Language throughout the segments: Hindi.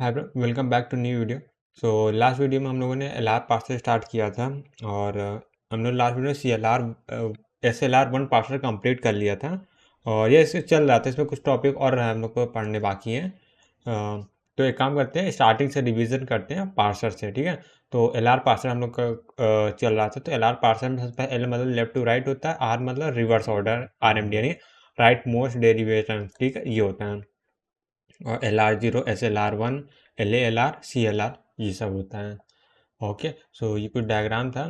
Hi bro, welcome back to new video. Last video में हम लोगों ने एल आर पार्सर स्टार्ट किया था और हम लोग लास्ट वीडियो में C L R S L R one parser complete कर लिया था और ये इससे चल रहा था। इसमें कुछ टॉपिक और हम लोग को पढ़ने बाकी हैं। तो एक काम करते हैं, स्टार्टिंग से रिवीजन करते हैं पार्सर से, ठीक है। तो एल आर पार्सर हम लोग का चल रहा था। तो एल आर पार्सर में सबसे पहले एल मतलब लेफ्ट टू राइट होता है, आर मतलब reverse order, R M D यानी राइट मोस्ट डेरिवेशन, ठीक है, ये होता है। और L R zero, S L R one, L L R, C L R, ये सब होता है। ओके, सो ये कुछ डायग्राम था।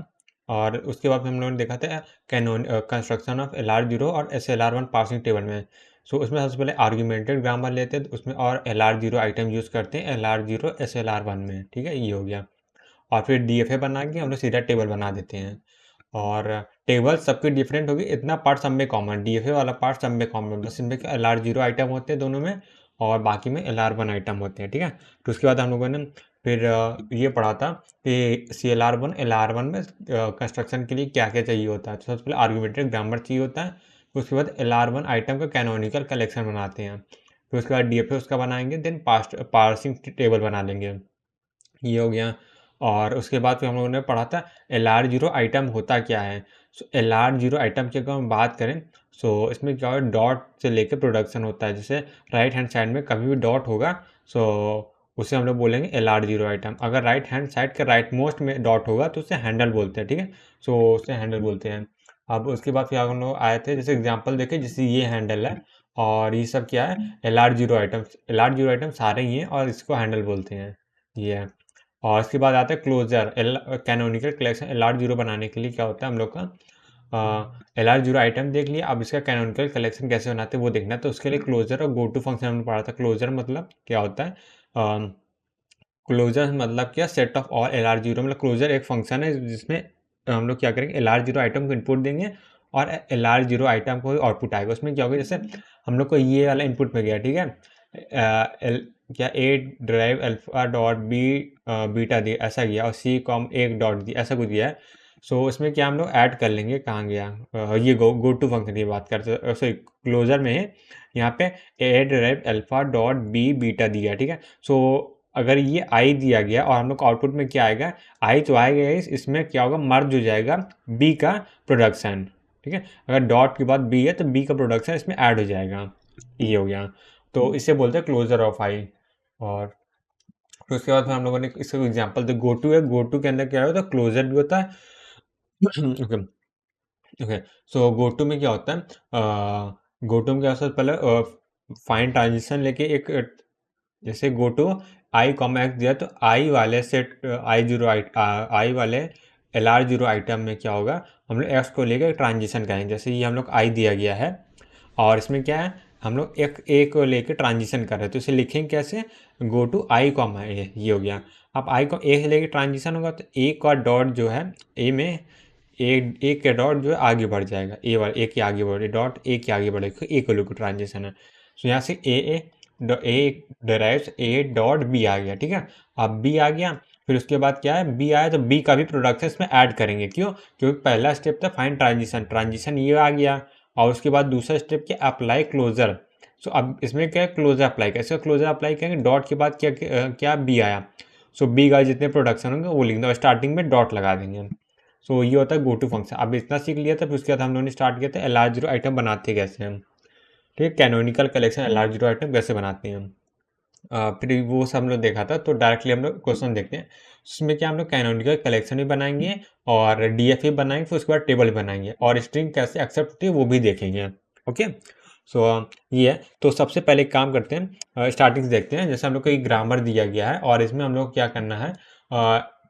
और उसके बाद हम लोगों ने देखा था canon construction of L R zero और S L R one parsing table में। उसमें सबसे पहले आर्ग्यूमेंटेड ग्रामर लेते हैं, तो उसमें और L R zero item use करते हैं L R zero S L R one में, ठीक है, ये हो गया। और फिर डी एफ ए बना के हम लोग सीधा टेबल बना देते हैं। और टेबल सबकी डिफरेंट होगी, इतना पार्ट सब में कॉमन, डी एफ ए वाला पार्ट सब में कॉमन, बस इनमें एल आर जीरो आइटम होते हैं दोनों में और बाकी में एल आर वन आइटम होते हैं, ठीक है। तो उसके बाद हम लोगों ने फिर ये पढ़ा था कि C L R one L R one में कंस्ट्रक्शन के लिए क्या क्या चाहिए होता है। तो सबसे पहले आर्गूमेंटेड ग्रामर चाहिए होता है। उसके बाद एल आर वन आइटम का कैनोनिकल कलेक्शन बनाते हैं। फिर उसके बाद डी एफ ए उसका बनाएंगे, देन पार्सिंग टेबल बना लेंगे, ये हो गया। और उसके बाद फिर हम लोगों ने पढ़ा था एल आर जीरो आइटम होता क्या है। एल आर जीरो आइटम की अगर हम बात करें, इसमें क्या है, डॉट से लेकर प्रोडक्शन होता है। जैसे राइट हैंड साइड में कभी भी डॉट होगा, सो उसे हम लोग बोलेंगे एल आर जीरो आइटम। अगर राइट हैंड साइड के राइट मोस्ट में डॉट होगा तो उसे हैंडल बोलते हैं, ठीक है। उसे हैंडल बोलते हैं। अब उसके बाद फिर हम लोग आए थे, जैसे एग्जाम्पल देखे, जैसे ये हैंडल है और ये सब क्या है, L R zero item. L R zero item सारे ही हैं और इसको हैंडल बोलते हैं, ये है। और इसके बाद आता है closure, canonical collection L R zero बनाने के लिए क्या होता है हम लोग का, एल आर जीरो आइटम देख लिया। अब इसका कैनोनिकल कलेक्शन कैसे बनाते हैं वो देखना है। तो उसके लिए क्लोजर और गो टू फंक्शन हमने पढ़ा था। क्लोजर मतलब क्या होता है, क्लोजर मतलब क्या, set of all L R zero, मतलब क्लोजर एक फंक्शन है जिसमें हम लोग क्या करेंगे, एल आर जीरो आइटम को इनपुट देंगे और एल आर जीरो आइटम को आउटपुट आएगा। उसमें क्या होगा, जैसे हम लोग को ये वाला इनपुट में गया, ठीक है, क्या A derive alpha dot B beta दिया, ऐसा गया, और सी कॉम एक डॉट दिया, ऐसा कुछ दिया है। इसमें क्या हम लोग ऐड कर लेंगे, कहाँ गया, ये गो टू फंक्शन की बात करते हैं। सॉरी, क्लोजर में है यहाँ पे A derive alpha dot B beta दिया, ठीक है। अगर ये आई दिया गया और हम लोग को आउटपुट में क्या आएगा, आई तो आएगा, इसमें क्या होगा, मर्ज हो जाएगा बी का प्रोडक्शन, ठीक है। अगर डॉट के बाद बी है तो बी का प्रोडक्शन इसमें ऐड हो जाएगा, ये हो गया। तो इसे बोलते हैं क्लोजर ऑफ आई। और फिर उसके बाद फिर हम लोगों ने इसका एग्जांपल दे, गो टू है, गो टू के अंदर क्या होता है, क्लोजर भी होता है। ओके ओके, गो टू में क्या होता है, गो टू में क्या होता है, पहले फाइन ट्रांजिशन लेके एक, जैसे go to I comma X दिया तो आई वाले सेट, आई वाले एल आर जीरो आइटम में क्या होगा, हम लोग एक्स को लेकर ट्रांजिशन करेंगे। जैसे ये हम लोग आई दिया गया है और इसमें क्या है, हम लोग एक ए को लेकर ट्रांजिशन कर रहे हैं, तो इसे लिखेंगे कैसे, गो टू आई कॉमा ए, ये हो गया। अब आई को ए से लेकर ट्रांजिशन होगा तो ए का डॉट जो है ए में, ए के डॉट जो है आगे बढ़ जाएगा, ए वाले ए के आगे बढ़े, डॉट ए के आगे बढ़ेगा, ए को लेकर ट्रांजिशन है। यहाँ से ए डराइव्स ए डॉट बी आ गया, ठीक है। अब बी आ गया, फिर उसके बाद क्या है, बी आया तो बी का भी प्रोडक्शन इसमें ऐड करेंगे, क्यों, क्योंकि पहला स्टेप था फाइंड ट्रांजिशन, ट्रांजिशन ये आ गया। और उसके बाद दूसरा स्टेप क्या, अप्लाई क्लोजर। अब इसमें क्या है, क्लोजर अप्लाई करें, इसका क्लोजर अप्लाई करेंगे, डॉट के बाद क्या क्या बी आया, बी का जितने प्रोडक्शन होंगे वो लिख दो, स्टार्टिंग में डॉट लगा देंगे। ये होता है गो टू फंक्शन। अब इतना सीख लिया था, फिर उसके बाद हम लोगों ने स्टार्ट किया था एल आर जीरो आइटम बनाते कैसे हम, ठीक है, canonical collection L R zero item कैसे बनाते हैं हम। फिर वो सब हम लोग देखा था। तो डायरेक्टली हम लोग क्वेश्चन देखते हैं। उसमें क्या हम लोग कैनोनिकल कलेक्शन भी बनाएंगे और डी एफ भी बनाएंगे, फिर उसके बाद टेबल बनाएंगे और स्ट्रिंग कैसे एक्सेप्ट होती है वो भी देखेंगे। ओके, ये है। तो सबसे पहले एक काम करते हैं, स्टार्टिंग से देखते हैं। जैसे हम लोग को एक ग्रामर दिया गया है और इसमें हम लोग क्या करना है,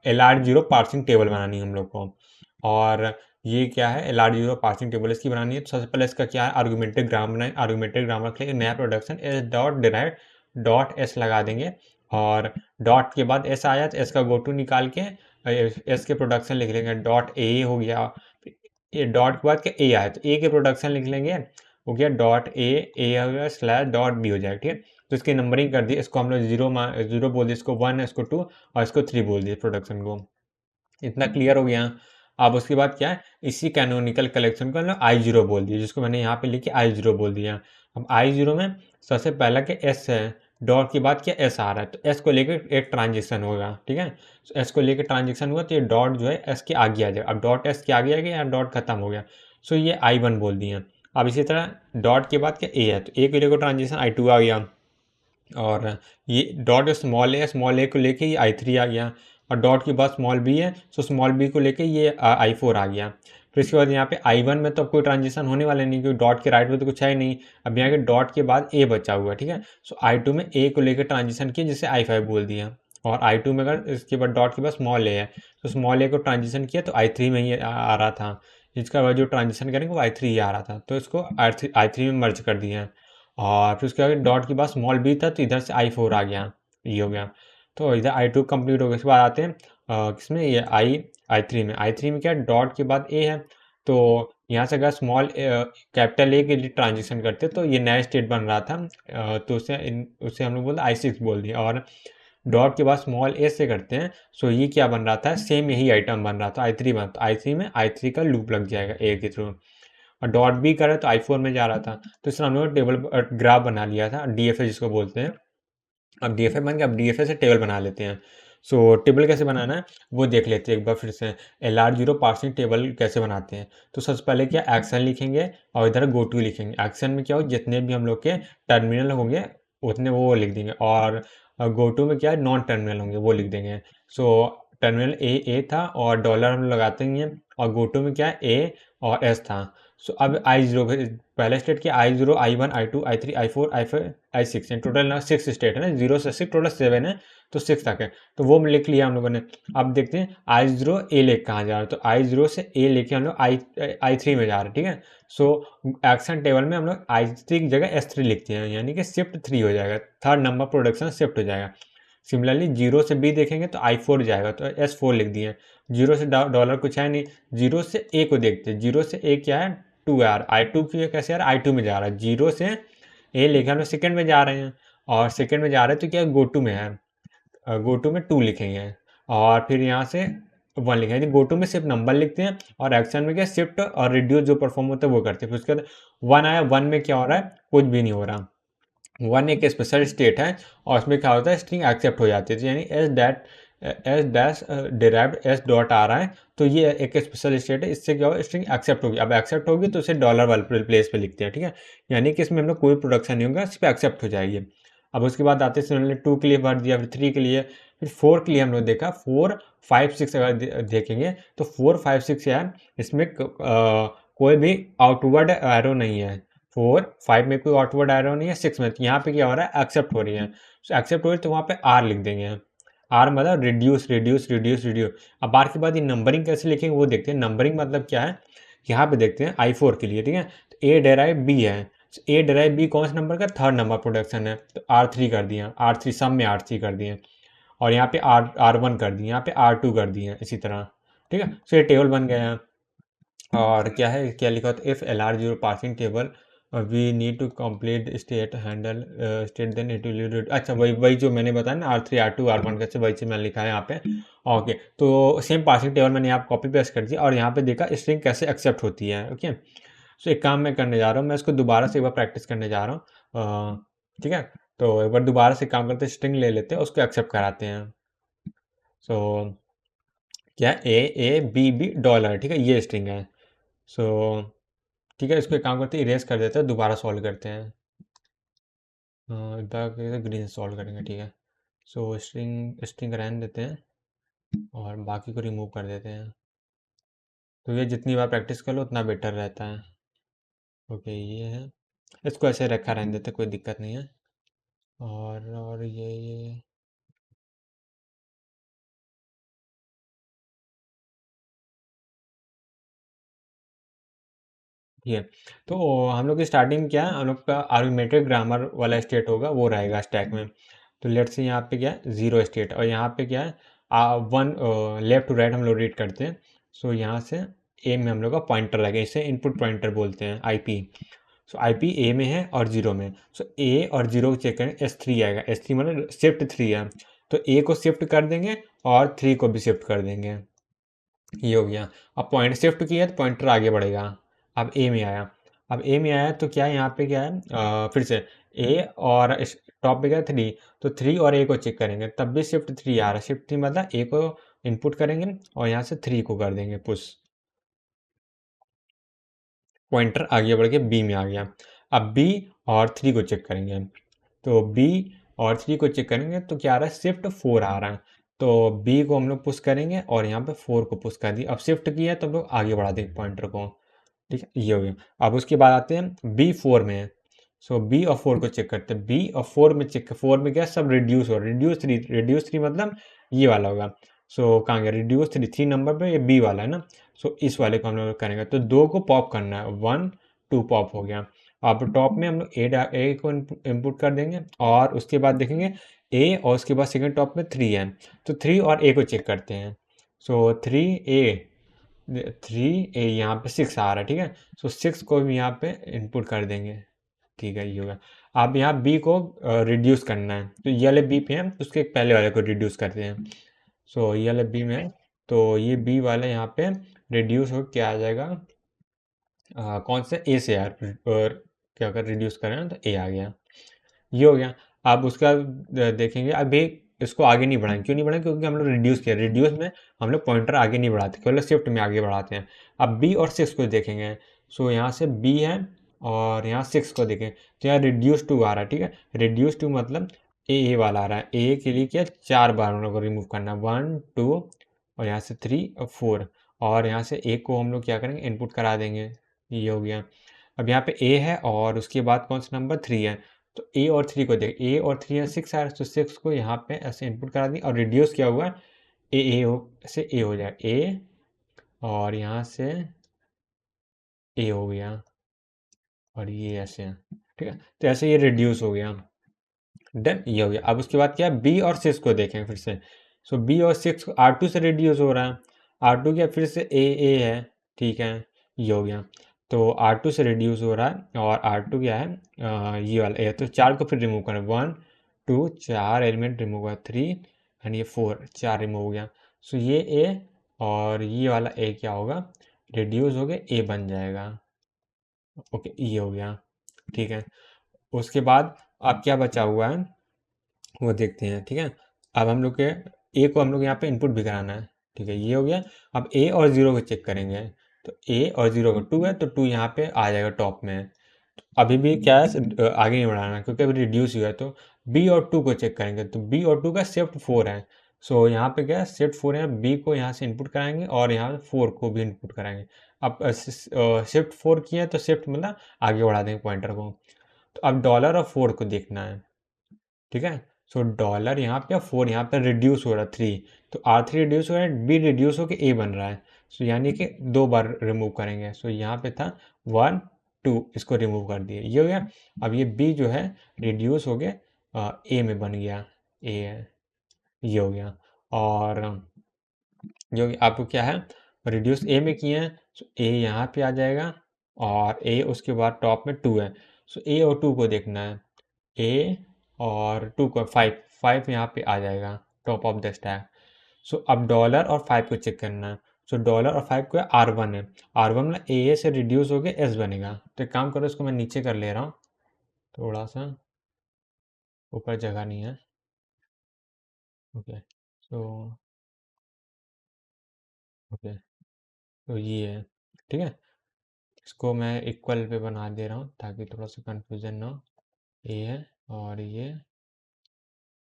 L R zero parsing table बनानी है हम लोग को। और ये क्या है, L R zero parsing table इसकी बनानी है। तो सबसे पहले इसका क्या है, आर्गुमेंटेड ग्रामर बनाए। आर्गुमेंटेड ग्रामर के लिए नया production S dot derive dot S लगा देंगे और डॉट के बाद एस आया तो एस का गो टू निकाल के एस के प्रोडक्शन लिख लेंगे, डॉट ए हो गया। ये डॉट के बाद क्या ए आया तो ए के प्रोडक्शन लिख लेंगे, हो गया डॉट ए हो गया स्लैश डॉट बी हो जाएगा, ठीक है। तो इसकी नंबरिंग कर दी, इसको हम लोग जीरो बोल दिए, इसको 1, इसको 2 और इसको 3 बोल दिए प्रोडक्शन को। इतना क्लियर हो गया। अब उसके बाद क्या है, इसी कैनोनिकल कलेक्शन को हमने आई जीरो बोल दिया, जिसको मैंने यहाँ पे लिखी आई जीरो बोल दिया। अब आई जीरो में सबसे पहला के एस है, डॉट के बाद क्या एस आ रहा है, तो एस को लेकर एक ट्रांजेक्शन होगा, ठीक है। तो एस को लेकर ट्रांजेक्शन हुआ तो ये डॉट जो है एस के आगे आ जाएगा। अब डॉट एस के आगे आ गया या डॉट खत्म हो गया, सो ये I1 बोल दिया। अब इसी तरह डॉट के बाद क्या ए है, तो ए को लेकर ट्रांजेक्शन I2 आ गया, और ये डॉट स्मॉल ए को लेके ये I3 आ गया, और डॉट के बाद स्मॉल बी है, सो स्मॉल बी को लेके ये I4 आ गया। फिर इसके बाद यहाँ पे I1 में तो अब कोई ट्रांजिशन होने वाला नहीं, क्योंकि डॉट के राइट में तो कुछ है ही नहीं। अब यहाँ के डॉट के बाद ए बचा हुआ है, ठीक है। सो I2 में ए को लेकर ट्रांजिशन किया, जिसे I5 बोल दिया, और I2 में अगर इसके बाद डॉट के बाद स्मॉल ए है, तो स्मॉल ए को ट्रांजिशन किया तो I3 में ही आ रहा था। इसका बाद जो ट्रांजिशन करेंगे वो I3 ही आ रहा था, तो इसको I3 में मर्ज कर दिया। और फिर उसके बाद डॉट के बाद स्मॉल बी था, तो इधर से I4 आ गया, ये हो गया। तो इधर I2 कंप्लीट हो गया। इसके बाद आते हैं किसमें, ये I3 में। I3 में क्या, डॉट के बाद ए है, तो यहाँ से अगर स्मॉल कैपिटल ए के लिए ट्रांजेक्शन करते तो ये नया स्टेट बन रहा था, तो उसे हम लोग बोलते I6 बोल दिया। और डॉट के बाद स्मॉल ए से करते हैं, सो ये क्या बन रहा था, सेम यही आइटम बन रहा था, I3 बन, तो I3 में I3 का लूप लग जाएगा ए के थ्रू। और डॉट बी करे तो I4 में जा रहा था, तो इसमें हम लोग टेबल ग्राफ बना लिया था, DFA जिसको बोलते हैं। अब DFA बन गया, अब DFA से टेबल बना लेते हैं। सो टेबल कैसे बनाना है वो देख लेते हैं एक बार फिर से। LR0 पार्सिंग टेबल कैसे बनाते हैं, तो सबसे पहले क्या, एक्शन लिखेंगे और इधर गो टू लिखेंगे। एक्शन में क्या हो, जितने भी हम लोग के टर्मिनल होंगे उतने वो लिख देंगे, और गो टू में क्या है, नॉन टर्मिनल होंगे वो लिख देंगे। सो टर्मिनल ए था, और डॉलर हम लगाते ही हैं, और गो टू में क्या है, ए और एस था। सो अब I0 पहले स्टेट किया, I0 I1 I2 I3 I4 I5 I6 total ना 6 स्टेट है ना, 0 से 6 टोटल 7 है, तो 6 तक है, तो वो लिख लिया हम लोगों ने। अब देखते हैं I0 ए लेके कहाँ जा रहा है, तो I0 से ए लेके हम लोग I3 में जा रहे हैं, ठीक है। सो एक्शन टेबल में हम लोग I3 की जगह S3 लिखते हैं, यानी कि शिफ्ट 3 हो जाएगा, थर्ड नंबर प्रोडक्शन शिफ्ट हो जाएगा। सिमिलरली 0 से बी देखेंगे तो I4 जाएगा, तो S4 लिख दिए। 0 से डॉलर कुछ है नहीं, 0 से ए को देखते हैं, 0 से ए क्या है, 2 है यार, I2 की कैसे यार, I2 में जा रहा है, 0 से ए लेके हम लोग सेकेंड में जा रहे हैं, और सेकेंड में जा रहे हैं तो क्या गो टू में है, गो टू में 2 लिखेंगे, और फिर यहाँ से 1 लिखेंगे। गो टू में सिर्फ नंबर लिखते हैं, और एक्शन में क्या, शिफ्ट और रिड्यूस जो परफॉर्म होता है वो करते हैं। फिर उसके बाद 1 आया, 1 में क्या हो रहा है, कुछ भी नहीं हो रहा। 1 एक स्पेशल स्टेट है, और उसमें क्या होता है, स्ट्रिंग एक्सेप्ट हो जाती है, तो यानी S dash derived S dot आ रहा है, तो ये एक स्पेशल स्टेट है, इससे क्या होगा, स्ट्रिंग एक्सेप्ट होगी। अब एक्सेप्ट होगी तो इसे डॉलर वाले प्लेस पे लिखते हैं, ठीक है। यानी कि इसमें हम लोग कोई प्रोडक्शन नहीं होगा, इस पर एक्सेप्ट हो जाएगी। अब उसके बाद आते हैं, हमने 2 के लिए भर दिया, फिर 3 के लिए, फिर 4 के लिए हम लोग देखा, 4 5 6 अगर देखेंगे तो 4 5 6 है, इसमें कोई भी आउटवर्ड एरो नहीं है। 4 5 में कोई आउटवर्ड एरो नहीं है, 6 में, यहाँ पे क्या हो रहा है, एक्सेप्ट हो रही है, तो एक्सेप्ट हो रही है तो वहाँ पे आर लिख देंगे। आर मतलब रिड्यूस रिड्यूस रिड्यूस रिड्यूस। अब आर के बाद ये नंबरिंग कैसे लिखेंगे वो देखते हैं। नंबरिंग मतलब क्या है, यहाँ पे देखते हैं I4 के लिए, ठीक है। तो ए डेराइव बी है, ए डेराइव बी कौन सा नंबर का, थर्ड नंबर प्रोडक्शन है, तो R3 कर दिया, R3 सम में R3 कर दिए, और यहाँ पे R1 कर दिए, यहाँ पे R2 कर दिए, इसी तरह, ठीक है। तो ये टेबल बन गया है। और क्या है, क्या लिखा होता है, if LR0 parsing table we need to complete state handle state then it will, अच्छा वही वही जो मैंने बताया ना, R3 R2 R1 कैसे, वही से मैंने लिखा है यहाँ पे। ओके, तो सेम पासिंग टेबल मैंने यहाँ कॉपी पेस्ट कर दिया, और यहाँ पे देखा स्ट्रिंग कैसे एक्सेप्ट होती है। ओके, सो एक काम मैं करने जा रहा हूँ, मैं इसको दोबारा से एक बार प्रैक्टिस करने जा रहा हूँ, ठीक है। तो एक बार दोबारा से काम करते हैं, स्ट्रिंग ले लेते हैं, उसको एक्सेप्ट कराते हैं। सो क्या, ए बी बी डॉलर, ठीक है, ये स्ट्रिंग है। सो ठीक है, इसको एक काम करते हैं, इरेज कर देते हैं, दोबारा सॉल्व करते हैं, ग्रीन सॉल्व करेंगे, ठीक है। सो स्ट्रिंग स्ट्रिंग रहने देते हैं, और बाकी को रिमूव कर देते हैं, तो ये जितनी बार प्रैक्टिस कर लो उतना बेटर रहता है। ओके, ये है, इसको ऐसे रखा रहने देते, कोई दिक्कत नहीं है। और ये ठीक है। तो हम लोग की स्टार्टिंग क्या है, हम लोग का आर्गुमेंटेड ग्रामर वाला स्टेट होगा, वो रहेगा स्टैक में। तो लेट्स से यहाँ पे क्या है, 0 स्टेट, और यहाँ पे क्या है, 1 लेफ्ट टू राइट हम लोग रीड करते हैं। सो यहाँ से ए में हम लोग का पॉइंटर लगेगा, इसे इनपुट पॉइंटर बोलते हैं, IP। सो IP ए में है और 0 में, सो ए और 0 को चेक करें, S3 आएगा, S3 मतलब शिफ्ट 3 है, तो ए को शिफ्ट कर देंगे और 3 को भी शिफ्ट कर देंगे, ये हो गया। अब पॉइंट शिफ्ट किया तो पॉइंटर आगे बढ़ेगा। अब ए में आया, अब ए में आया तो क्या है, यहाँ पे क्या है, फिर से ए और टॉप पे क्या 3, तो 3 और ए को चेक करेंगे, तब भी शिफ्ट 3 आ रहा है। शिफ्ट 3 मतलब ए को इनपुट करेंगे और यहाँ से 3 को कर देंगे पुश। पॉइंटर आगे बढ़ के बी में आ गया। अब बी और 3 को चेक करेंगे, तो बी और 3 को चेक करेंगे तो क्या आ रहा है, शिफ्ट 4 आ रहा है। तो बी को हम लोग पुश करेंगे और यहाँ पे 4 को पुश कर दिया। अब शिफ्ट किया तो हम लोग आगे बढ़ा देंगे पॉइंटर को। ठीक है, ये हो गया। अब उसके बाद आते हैं बी 4 में है, सो बी और 4 को चेक करते हैं। बी और 4 में चेक, 4 में क्या सब रिड्यूस हो, रिड्यूस थ्री मतलब ये वाला होगा। सो कहाँ गया रिड्यूस 3 नंबर पे, ये बी वाला है ना। सो इस वाले को हम लोग करेंगे, तो 2 को पॉप करना है, 1 2 पॉप हो गया। अब टॉप में हम लोग ए को इनपुट कर देंगे और उसके बाद देखेंगे ए और उसके बाद सेकंड टॉप में 3 है, तो 3 और ए को चेक करते हैं। सो 3 ए यहाँ पे 6 आ रहा है, ठीक है। सो 6 को भी यहाँ पे इनपुट कर देंगे, ठीक है, ये होगा। अब यहाँ बी को रिड्यूस करना है, तो ये वाले बी पे है, उसके पहले वाले को रिड्यूस करते हैं। सो ये वाले बी में है, तो ये बी वाला यहाँ पे रिड्यूस हो क्या आ जाएगा, कौन से ए से यार, और क्या अगर रिड्यूस करें तो ए आ गया, ये हो गया। अब उसका देखेंगे, अभी इसको आगे नहीं बढ़ाएंगे, क्यों नहीं बढ़ाएंगे, क्योंकि हम लोग रिड्यूस किया, रिड्यूस में हम लोग पॉइंटर आगे नहीं बढ़ाते, केवल शिफ्ट में आगे बढ़ाते हैं। अब बी और 6 को देखेंगे, सो यहाँ से बी है और यहाँ 6 को देखें, तो यहाँ रिड्यूस 2 आ रहा है, ठीक है। रिड्यूस 2 मतलब ए वाला आ रहा है। ए के लिए क्या 4 बार हम लोग को रिमूव करना है, 1 2 और यहाँ से 3 और 4, और यहाँ से ए को हम लोग क्या करेंगे, इनपुट करा देंगे, ये हो गया। अब यहाँ पे ए है और उसके बाद कौन सा नंबर 3 है, तो ए और 3 को देख, ए और 3 है 6 आ रहा है, तो 6 को यहाँ पे ऐसे इनपुट करा दी और रिड्यूस किया हुआ ए हो जाए ए, और यहाँ से ए हो गया और ये ऐसे है, ठीक है। तो ऐसे ये रिड्यूस हो गया, डन, ये हो गया। अब उसके बाद क्या है, बी और 6 को देखें फिर से। सो बी और 6 को R2 से रिड्यूस हो रहा है, R2 क्या फिर से ए है, ठीक है, ये हो गया। तो R2 से रिड्यूस हो रहा है और R2 क्या है, ये वाला ए, तो 4 को फिर रिमूव करें, 1 2 4 एलिमेंट रिमूव हुआ, 3 एंड ये 4, 4 रिमूव हो गया। सो ये ए और ये वाला ए क्या होगा, रिड्यूस हो गया, ए बन जाएगा, ओके, ये हो गया, ठीक है। उसके बाद अब क्या बचा हुआ है वो देखते हैं, ठीक है। अब हम लोग के ए को हम लोग यहाँ पे इनपुट भी कराना है, ठीक है, ये हो गया। अब ए और 0 को चेक करेंगे, तो ए और 0 को 2 है, तो 2 यहाँ पे आ जाएगा टॉप में। तो अभी भी क्या है, आगे नहीं बढ़ाना है, क्योंकि अभी रिड्यूस हुआ है। तो बी और 2 को चेक करेंगे, तो बी और 2 का शिफ्ट 4 है। सो यहाँ पे क्या है, शिफ्ट 4 है, बी को यहाँ से इनपुट कराएंगे और यहाँ 4 को भी इनपुट कराएंगे। अब शिफ्ट 4 किया तो शिफ्ट मतलब आगे बढ़ा देंगे पॉइंटर को। तो अब डॉलर और 4 को देखना है, ठीक है। सो डॉलर यहाँ पे 4 यहाँ पे रिड्यूस हो रहा है 3, तो R3 रिड्यूस हो रहा है, बी रिड्यूस होकर ए बन रहा है। सो यानी कि 2 बार रिमूव करेंगे। सो यहाँ पे था 1 2, इसको रिमूव कर दिए, ये हो गया। अब ये बी जो है रिड्यूस हो गया ए में बन गया, ए है, ये हो गया। और जो कि आपको क्या है, रिड्यूस ए में किए हैं, सो ए यहाँ पे आ जाएगा और ए उसके बाद टॉप में 2 है। सो ए और 2 को देखना है, ए और 2 को 5 5 यहाँ पे आ जाएगा टॉप ऑफ द स्टैक। सो अब डॉलर और 5 को चेक करना है। सो डॉलर और 5 को R1 है, R1 में ए से रिड्यूस हो गया एस बनेगा। तो एक काम करो, इसको मैं नीचे कर ले रहा हूँ, थोड़ा सा ऊपर जगह नहीं है, ओके। सो ओके, तो ये है, ठीक है। इसको मैं इक्वल पे बना दे रहा हूँ ताकि थोड़ा सा कंफ्यूजन ना हो। ये है और ये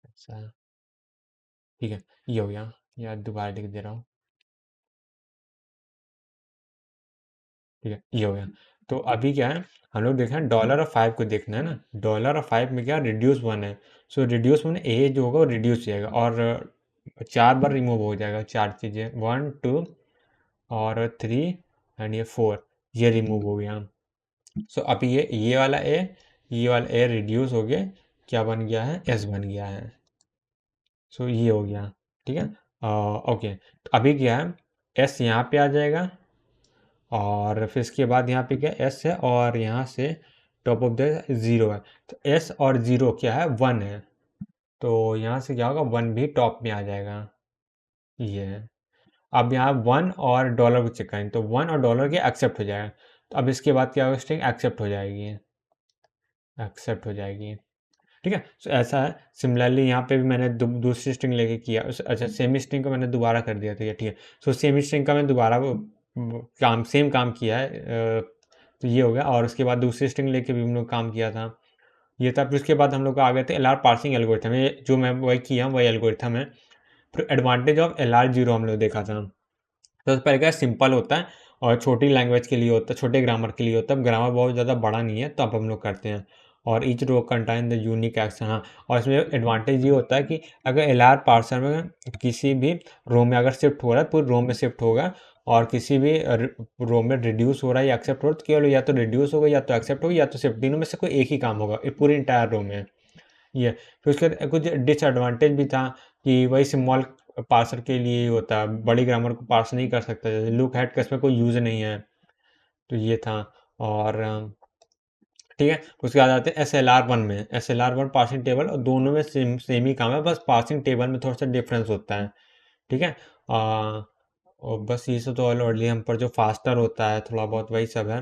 ऐसा, ठीक है, ये हो गया। या दोबारा लिख दे रहा हूँ, ठीक है, ये हो गया। तो अभी क्या है, हम लोग देख रहे हैं डॉलर और 5 को देखना है ना। डॉलर और 5 में क्या रिड्यूस 1 है, सो रिड्यूस 1 ए जो होगा वो रिड्यूस हो जाएगा और 4 बार रिमूव हो जाएगा, 4 चीज़ें, 1 2 और 3 एंड ये 4, ये रिमूव हो गया। सो अभी ये वाला ए, ये वाला ए रिड्यूस हो गया, क्या बन गया है, एस बन गया है। सो ये हो गया, ठीक है। ओके, तो अभी क्या है, एस यहाँ पे आ जाएगा और फिर इसके बाद यहाँ पे क्या एस है और यहाँ से टॉप ऑफ द ज़ीरो है। तो एस और ज़ीरो क्या है, 1 है, तो यहाँ से क्या होगा, 1 भी टॉप में आ जाएगा, ये है। अब यहाँ 1 और डॉलर को चेक करें, तो 1 और डॉलर के एक्सेप्ट हो जाएगा। तो अब इसके बाद क्या होगा, स्ट्रिंग एक्सेप्ट हो जाएगी, एक्सेप्ट हो जाएगी। ठीक है? सो ऐसा है। सिमिलरली यहाँ पे भी मैंने दूसरी स्ट्रिंग लेके किया। अच्छा, सेम स्ट्रिंग को मैंने दोबारा कर दिया था ये, ठीक है। सो सेम स्ट्रिंग का मैं दोबारा वो सेम काम किया है। तो ये हो गया, और उसके बाद दूसरी स्ट्रिंग लेके भी हम लोग काम किया था। ये था। फिर उसके बाद हम लोग आ गए थे एलआर पार्सिंग एल्गोरिथम। ये जो मैं वही किया वही एल्गोरिथम है। फिर एडवांटेज ऑफ एलआर जीरो हम लोग देखा था। तो पहले क्या, सिंपल होता है और छोटी लैंग्वेज के लिए होता है, छोटे ग्रामर के लिए होता है। ग्रामर बहुत ज़्यादा बड़ा नहीं है, तो अब हम लोग करते हैं। और each row contain the unique action. हाँ, और इसमें एडवांटेज ये होता है कि अगर एलआर पार्सर में किसी भी रो में अगर शिफ्ट हो रहा है, पूरी रो में शिफ्ट होगा, और किसी भी रो में रिड्यूस हो रहा है या एक्सेप्ट हो रहा है, तो केवल या तो रिड्यूस होगा या तो एक्सेप्ट होगा या तो शिफ्ट, तीनों में से कोई एक ही काम होगा ये पूरी इंटायर रो में। ये फिर उसके बाद कुछ डिसएडवांटेज भी था कि वही स्मॉल पार्सर के लिए होता है, बड़ी ग्रामर को पार्स नहीं कर सकता, जैसे लुक हेड का इसमें कोई यूज़ नहीं है। तो ये था। और ठीक है, उसके बाद आते हैं SLR1 में। SLR1 पार्सिंग टेबल, और दोनों में सेम ही काम है, बस पार्सिंग टेबल में थोड़ा सा डिफरेंस होता है। ठीक है। और बस ये सब तो ऑलरेडी हम पर जो फास्टर होता है थोड़ा बहुत वही सब है।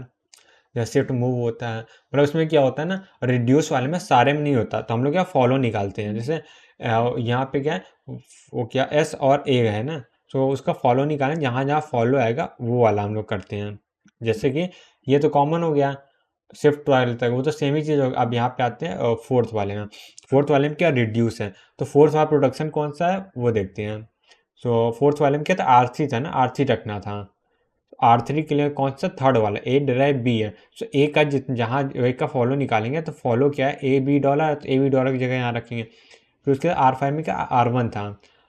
जैसे शिफ्ट मूव होता है, मतलब उसमें क्या होता है ना, रिड्यूस वाले में सारे में नहीं होता, तो हम लोग क्या फॉलो निकालते हैं। जैसे यहाँ पे क्या है, वो क्या S और A है ना, तो उसका फॉलो निकालें, जहाँ जहाँ फॉलो आएगा वो वाला हम लोग करते हैं। जैसे कि ये तो कॉमन हो गया शिफ्ट वाले तक, वो तो सेम ही चीज़ होगा। अब यहाँ पे आते हैं फोर्थ वाले में। फोर्थ वाले में क्या, रिड्यूस है, तो फोर्थ वाला प्रोडक्शन कौन सा है वो देखते हैं। सो फोर्थ वाले में क्या था, R3 था ना, R3 रखना था। R3 के लिए कौन सा, थर्ड वाला A ड्राइव B है। सो A का जहाँ A का फॉलो निकालेंगे, तो फॉलो क्या है, AB$, तो AB$ की जगह यहाँ रखेंगे। फिर उसके बाद R5 में क्या, R1 था।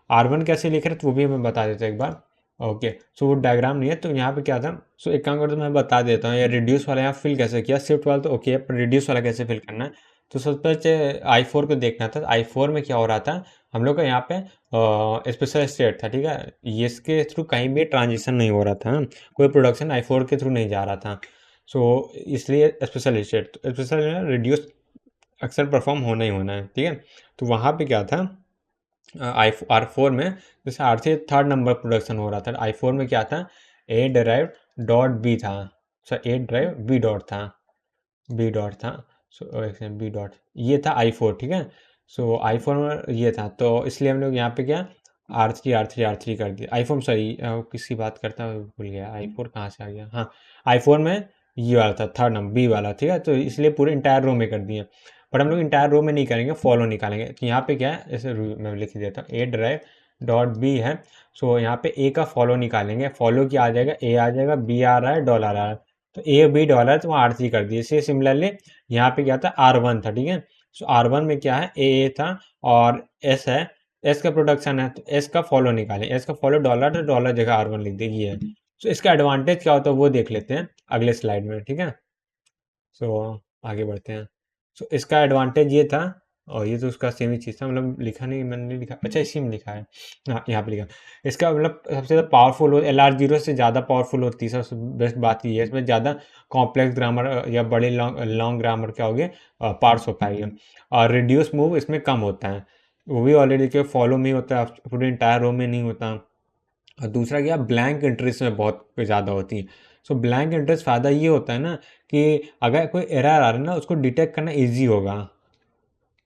R1 कैसे लिख रहे थे वो भी मैं बता देता हूँ एक बार। ओके, सो वो डायग्राम नहीं है, तो यहाँ पे क्या था। सो एक काम करता हूँ, मैं बता देता हूँ, या रिड्यूस वाला यहाँ फिल कैसे किया, शिफ्ट वाला तो ओके, पर रिड्यूस वाला कैसे फिल करना है। तो सबसे पहले I4 को देखना था। I4 में क्या हो रहा था, हम लोग का यहाँ पे स्पेशल स्टेट था, ठीक है। ये इसके थ्रू कहीं भी ट्रांजिशन नहीं हो रहा था, कोई प्रोडक्शन I4 के थ्रू नहीं जा रहा था। सो इसलिए स्पेशल स्टेट, स्पेशल रिड्यूस अक्सर परफॉर्म होना ही होना है, ठीक है। तो वहाँ पे क्या था, R4 में, जैसे R3 थर्ड नंबर प्रोडक्शन हो रहा था, I4 में क्या था, A ड्राइव डॉट बी था। सो A ड्राइव बी डॉट था, बी डॉट था। सो एक सेकंड, बी डॉट ये था I4, ठीक है। सो I4 में ये था, तो इसलिए हम लोग यहाँ पे क्या, R3 कर दिया। I4 सॉरी, किसकी बात करता हूँ भूल गया, I4 कहाँ से आ गया, हाँ। I4 में ये वाला था, थर्ड नंबर बी वाला, ठीक है। तो इसलिए पूरे इंटायर रो में कर दिए। बट हम लोग इंटायर रो में नहीं करेंगे, फॉलो निकालेंगे। तो यहाँ पे क्या है, ऐसे मैं लिख देता हूँ, A ड्राइव डॉट बी है। सो यहाँ पे A का फॉलो निकालेंगे, फॉलो क्या आ जाएगा, A आ जाएगा, B आ रहा है, डॉलर आ रहा है, तो A B$ तो वहाँ R3 कर दिए। इसे सिमिलरली यहाँ पे क्या था, R1 था, ठीक है। सो R1 में क्या है, A था और S है, S का प्रोडक्शन है, तो S का फॉलो निकालें। S का फॉलो डॉलर, तो डॉलर जगह R1 लिख देगी है। सो इसका एडवांटेज क्या होता है वो देख लेते हैं अगले स्लाइड में, ठीक है। सो आगे बढ़ते हैं। सो इसका एडवांटेज ये था, और ये तो उसका सेम ही चीज़ था, मतलब लिखा नहीं, मैंने नहीं लिखा, अच्छा इसी में लिखा है, हाँ यहाँ पे लिखा। इसका मतलब सबसे ज़्यादा पावरफुल हो, LR0 से ज़्यादा पावरफुल होती है। सबसे बेस्ट बात ये है, इसमें ज़्यादा कॉम्प्लेक्स ग्रामर या बड़े लॉन्ग ग्रामर क्या हो गए, पार्स हो पाएंगे। और रिड्यूस मूव इसमें कम होता है, वो भी ऑलरेडी के फॉलो में ही होता है, पूरे इंटायर रो में नहीं होता। और दूसरा क्या, ब्लैंक एंट्रीज में बहुत ज़्यादा होती है। सो ब्लैंक एंट्रीज फ़ायदा ये होता है ना, कि अगर कोई एरर आ रहा है ना, उसको डिटेक्ट करना ईजी होगा।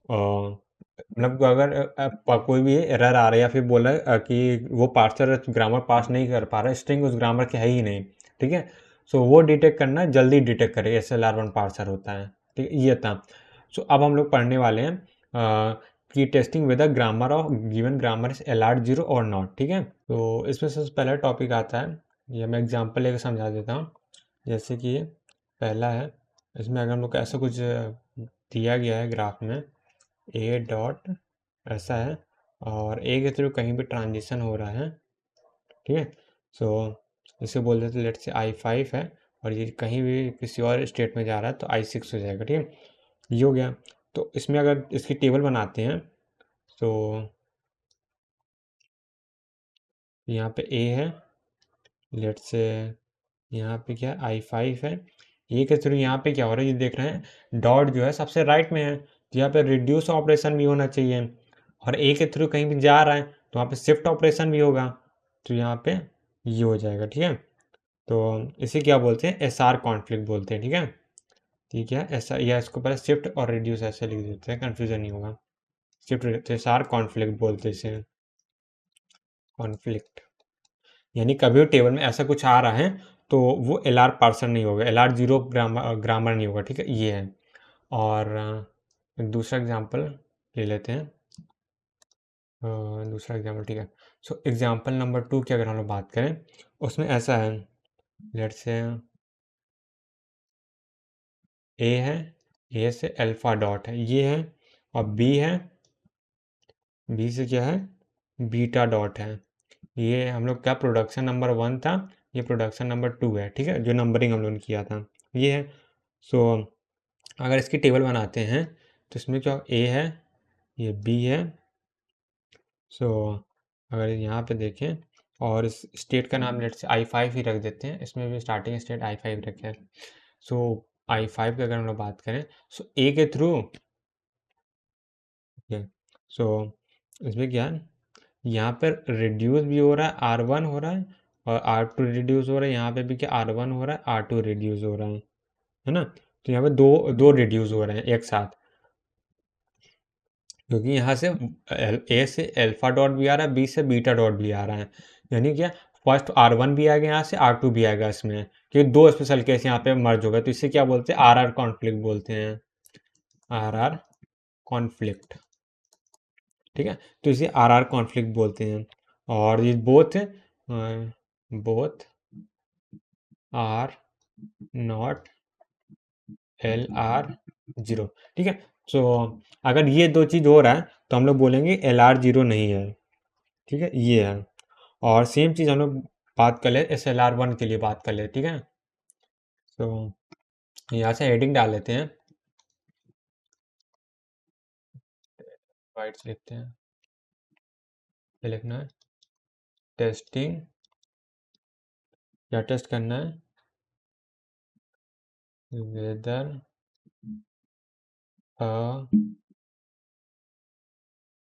मतलब अगर कोई भी एरर आ रहा है या फिर बोला कि वो पार्सर ग्रामर पास नहीं कर पा रहा है, स्ट्रिंग उस ग्रामर की है ही नहीं, ठीक है। सो वो डिटेक्ट करना जल्दी डिटेक्ट करे, SLR1 पार्सर होता है, ठीक है। ये था। सो अब हम लोग पढ़ने वाले हैं कि testing with the grammar of given grammar is LR0 और नॉट, ठीक है। तो इसमें सबसे पहला टॉपिक आता है, ये मैं एग्जांपल लेकर समझा देता हूँ। जैसे कि पहला है, इसमें अगर हम लोग को ऐसा कुछ दिया गया है ग्राफ में, A डॉट ऐसा है, और A के थ्रू कहीं भी ट्रांजिशन हो रहा है, ठीक है। सो इसे बोल देते, लेट से I5 है, और ये कहीं भी किसी और स्टेट में जा रहा है तो I6 हो जाएगा, ठीक है। ये हो गया। तो इसमें अगर इसकी टेबल बनाते हैं, तो यहाँ पे A है, लेट से यहाँ पे क्या है, I5 है। A के थ्रू यहाँ पे क्या हो रहा है, ये देख रहे हैं, डॉट जो है सबसे राइट में है, तो यहाँ पे रिड्यूस ऑपरेशन भी होना चाहिए। और A के थ्रू कहीं भी जा रहा है तो वहाँ पे शिफ्ट ऑपरेशन भी होगा, तो यहाँ पे ये हो जाएगा, ठीक है। तो इसे क्या बोलते हैं, SR कॉन्फ्लिक्ट बोलते हैं, ठीक है। ठीक है, ऐसा, या इसको पहले शिफ्ट और रिड्यूस ऐसे लिख देते हैं, कंफ्यूजन नहीं होगा। शिफ्ट एसआर कॉन्फ्लिक्ट बोलते हैं इसे, कॉन्फ्लिक्ट। यानी कभी भी टेबल में ऐसा कुछ आ रहा है तो वो एल आर पार्सर नहीं होगा, एल आर जीरो ग्रामर नहीं होगा, ठीक है, ये है। और दूसरा एग्जांपल ले लेते हैं, दूसरा एग्जांपल, ठीक है। सो एग्जांपल नंबर 2 की अगर हम लोग बात करें, उसमें ऐसा है, लेट्स से ए है, ए से अल्फा डॉट है, ये है, और बी है, बी से क्या है, बीटा डॉट है। ये हम लोग क्या प्रोडक्शन नंबर 1 था, ये प्रोडक्शन नंबर 2 है, ठीक है, जो नंबरिंग हम लोगों ने किया था ये है। सो अगर इसकी टेबल बनाते हैं तो इसमें क्या ए है, ये बी है। सो अगर यहाँ पे देखें, और इस स्टेट का नाम लेट से I5 ही रख देते हैं, इसमें भी स्टार्टिंग स्टेट I5 रखे हैं। सो I5 की अगर हम लोग बात करें, सो ए के थ्रू, सो इसमें क्या है, यहाँ पर रिड्यूस भी हो रहा है, R1 हो रहा है, और R2 रिड्यूस हो रहा है, यहाँ पे भी क्या R1 हो रहा है, R2 रिड्यूस हो रहा है ना। तो यहाँ पे दो दो रिड्यूस हो रहे हैं एक साथ, क्योंकि यहाँ से ए से अल्फा डॉट भी आ रहा है, बी से बीटा डॉट भी आ रहा है। यानी क्या, फर्स्ट R1 भी आएगा यहाँ से, R2 भी आएगा इसमें, क्योंकि दो स्पेशल केस यहाँ पे मर्ज होगा, तो इसे क्या बोलते हैं, आर आर कॉन्फ्लिक्ट बोलते हैं, आर आर कॉन्फ्लिक्ट, ठीक है। तो इसे आर आर कॉन्फ्लिक्ट बोलते हैं। और ये both both are not L R zero, ठीक है। सो अगर ये दो चीज़ हो रहा है तो हम लोग बोलेंगे एल आर जीरो नहीं है, ठीक है, ये है। और सेम चीज़ हम लोग बात कर ले एस एल आर वन के लिए बात कर ले, ठीक है। तो यहाँ से हेडिंग डाल लेते हैं, राइट्स लिखते हैं, क्या लिखना है, टेस्टिंग, क्या टेस्ट करना है, weather a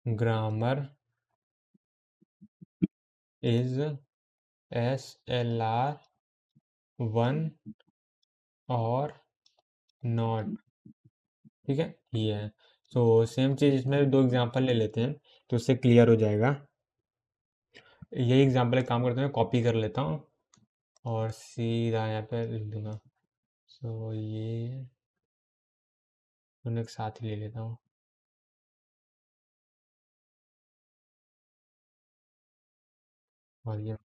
grammar is S L R one और नॉट, ठीक है, ये है। सो सेम चीज़ इसमें भी दो एग्जांपल ले लेते हैं तो उससे क्लियर हो जाएगा। यही एग्जांपल एक काम करते हैं, कॉपी कर लेता हूँ और सीधा यहाँ पे लिख दूंगा। सो ये दोनों एक साथ ही ले लेता हूँ, और ये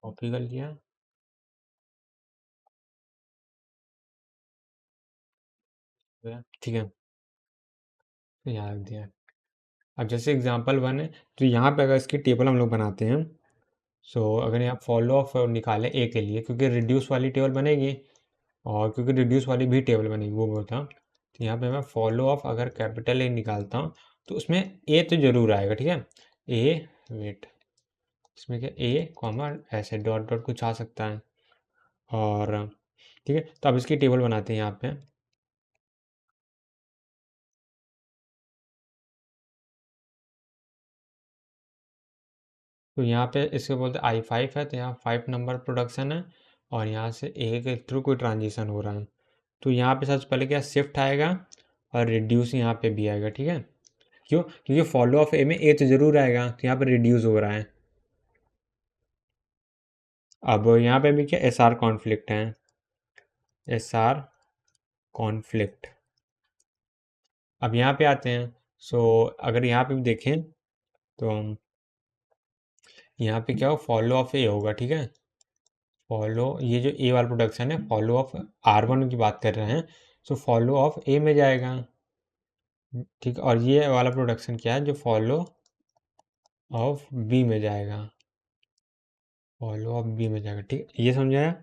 कॉपी कर लिया, ठीक है, तो यहाँ रख दिया। अब जैसे एग्जांपल 1 है, तो यहाँ पे अगर इसकी टेबल हम लोग बनाते हैं, सो अगर यहाँ फॉलो ऑफ निकालें ए के लिए, क्योंकि रिड्यूस वाली टेबल बनेगी, और क्योंकि रिड्यूस वाली भी टेबल बनेगी, वो बोलता, तो यहाँ पे मैं फॉलो ऑफ अगर कैपिटल ए निकालता हूँ तो उसमें ए तो जरूर आएगा, ठीक है, ए वेट, इसमें क्या ए कॉमा ऐसे डॉट डॉट कुछ आ सकता है, और ठीक है। तो अब इसकी टेबल बनाते हैं यहाँ पे, तो यहाँ पे इसके बोलते I5 है, तो यहाँ 5 नंबर प्रोडक्शन है, और यहाँ से ए के थ्रू कोई ट्रांजिशन हो रहा है, तो यहाँ पे सबसे पहले क्या शिफ्ट आएगा, और रिड्यूस यहाँ पे भी आएगा, ठीक है। क्यों, क्योंकि फॉलो ऑफ ए में ए तो जरूर आएगा, तो यहाँ पे रिड्यूस हो रहा है। अब यहाँ पे भी क्या एस आर कॉन्फ्लिक्ट है, एस आर कॉन्फ्लिक्ट। अब यहाँ पे आते हैं, सो अगर यहाँ पे भी देखें तो यहाँ पे क्या हो, फॉलो ऑफ ए होगा, ठीक है, फॉलो, ये जो ए वाला प्रोडक्शन है, फॉलो ऑफ R1 की बात कर रहे हैं, सो फॉलो ऑफ ए में जाएगा, ठीक, और ये वाला प्रोडक्शन क्या है, जो फॉलो ऑफ बी में जाएगा, फॉलो ऑफ बी में जाएगा, ठीक, ये समझाया।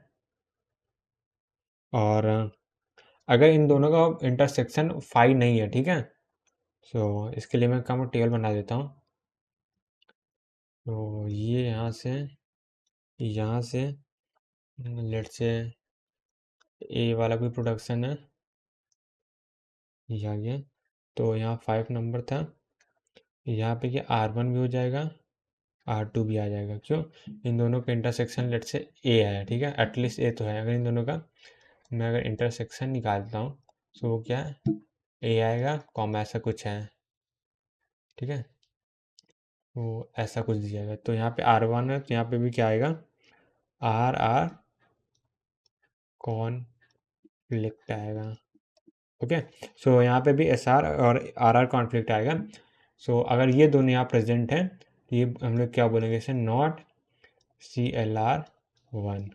और अगर इन दोनों का इंटरसेक्शन 5 नहीं है, ठीक है, सो इसके लिए मैं काम टेबल बना देता हूँ। तो ये यहाँ से लेट से ए वाला कोई प्रोडक्शन है, ये आ गया, तो यहाँ 5 नंबर था, यहाँ पे क्या R1 भी हो जाएगा, R2 भी आ जाएगा, क्यों, इन दोनों का इंटरसेक्शन लेट से ए है, ठीक है, एटलीस्ट ए तो है, अगर इन दोनों का मैं अगर इंटरसेक्शन निकालता हूँ तो वो क्या है, ए आएगा कॉमा ऐसा कुछ है, ठीक है, वो ऐसा कुछ दिया गया। तो यहाँ पे R1 है तो यहाँ पे भी क्या आएगा, आर आर कॉन्फ्लिक्ट आएगा। ओके, सो यहाँ पे भी एस आर और आर आर कॉन्फ्लिक्ट आएगा। सो अगर ये दोनों यहाँ प्रेजेंट हैं तो ये हम लोग क्या बोलेंगे, इसे नॉट CLR1,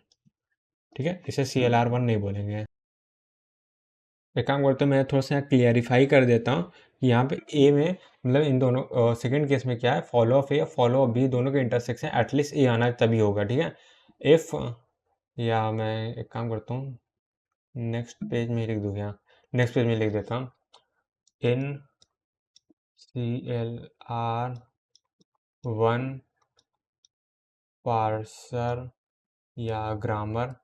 ठीक है, इसे CLR1 नहीं बोलेंगे। एक काम करते हैं, मैं थोड़ा सा क्लियरिफाई कर देता हूँ कि यहाँ पे ए में मतलब इन दोनों सेकंड केस में क्या है, फॉलो ऑफ ए या फॉलो ऑफ बी दोनों के इंटरसेक्शन एटलीस्ट ए आना तभी होगा, ठीक है। इफ, या मैं एक काम करता हूँ, नेक्स्ट पेज में लिख दूँ, यहाँ नेक्स्ट पेज में लिख देता हूँ, इन CLR1 पार्सर या ग्रामर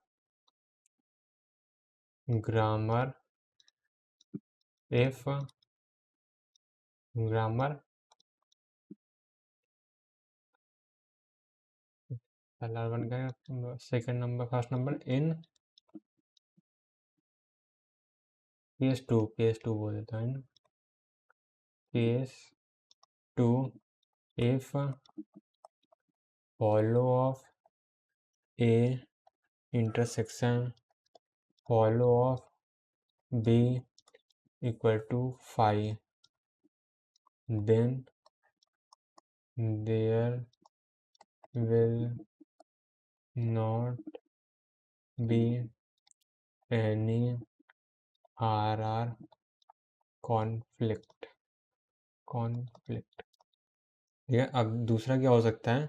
इफ ग्रामर LR1 का second number, first number in case two बोल देता हूँ, in case 2 if follow of A intersection follow of B equal to phi, then there will not be any RR conflict, ठीक है। अब दूसरा क्या हो सकता है,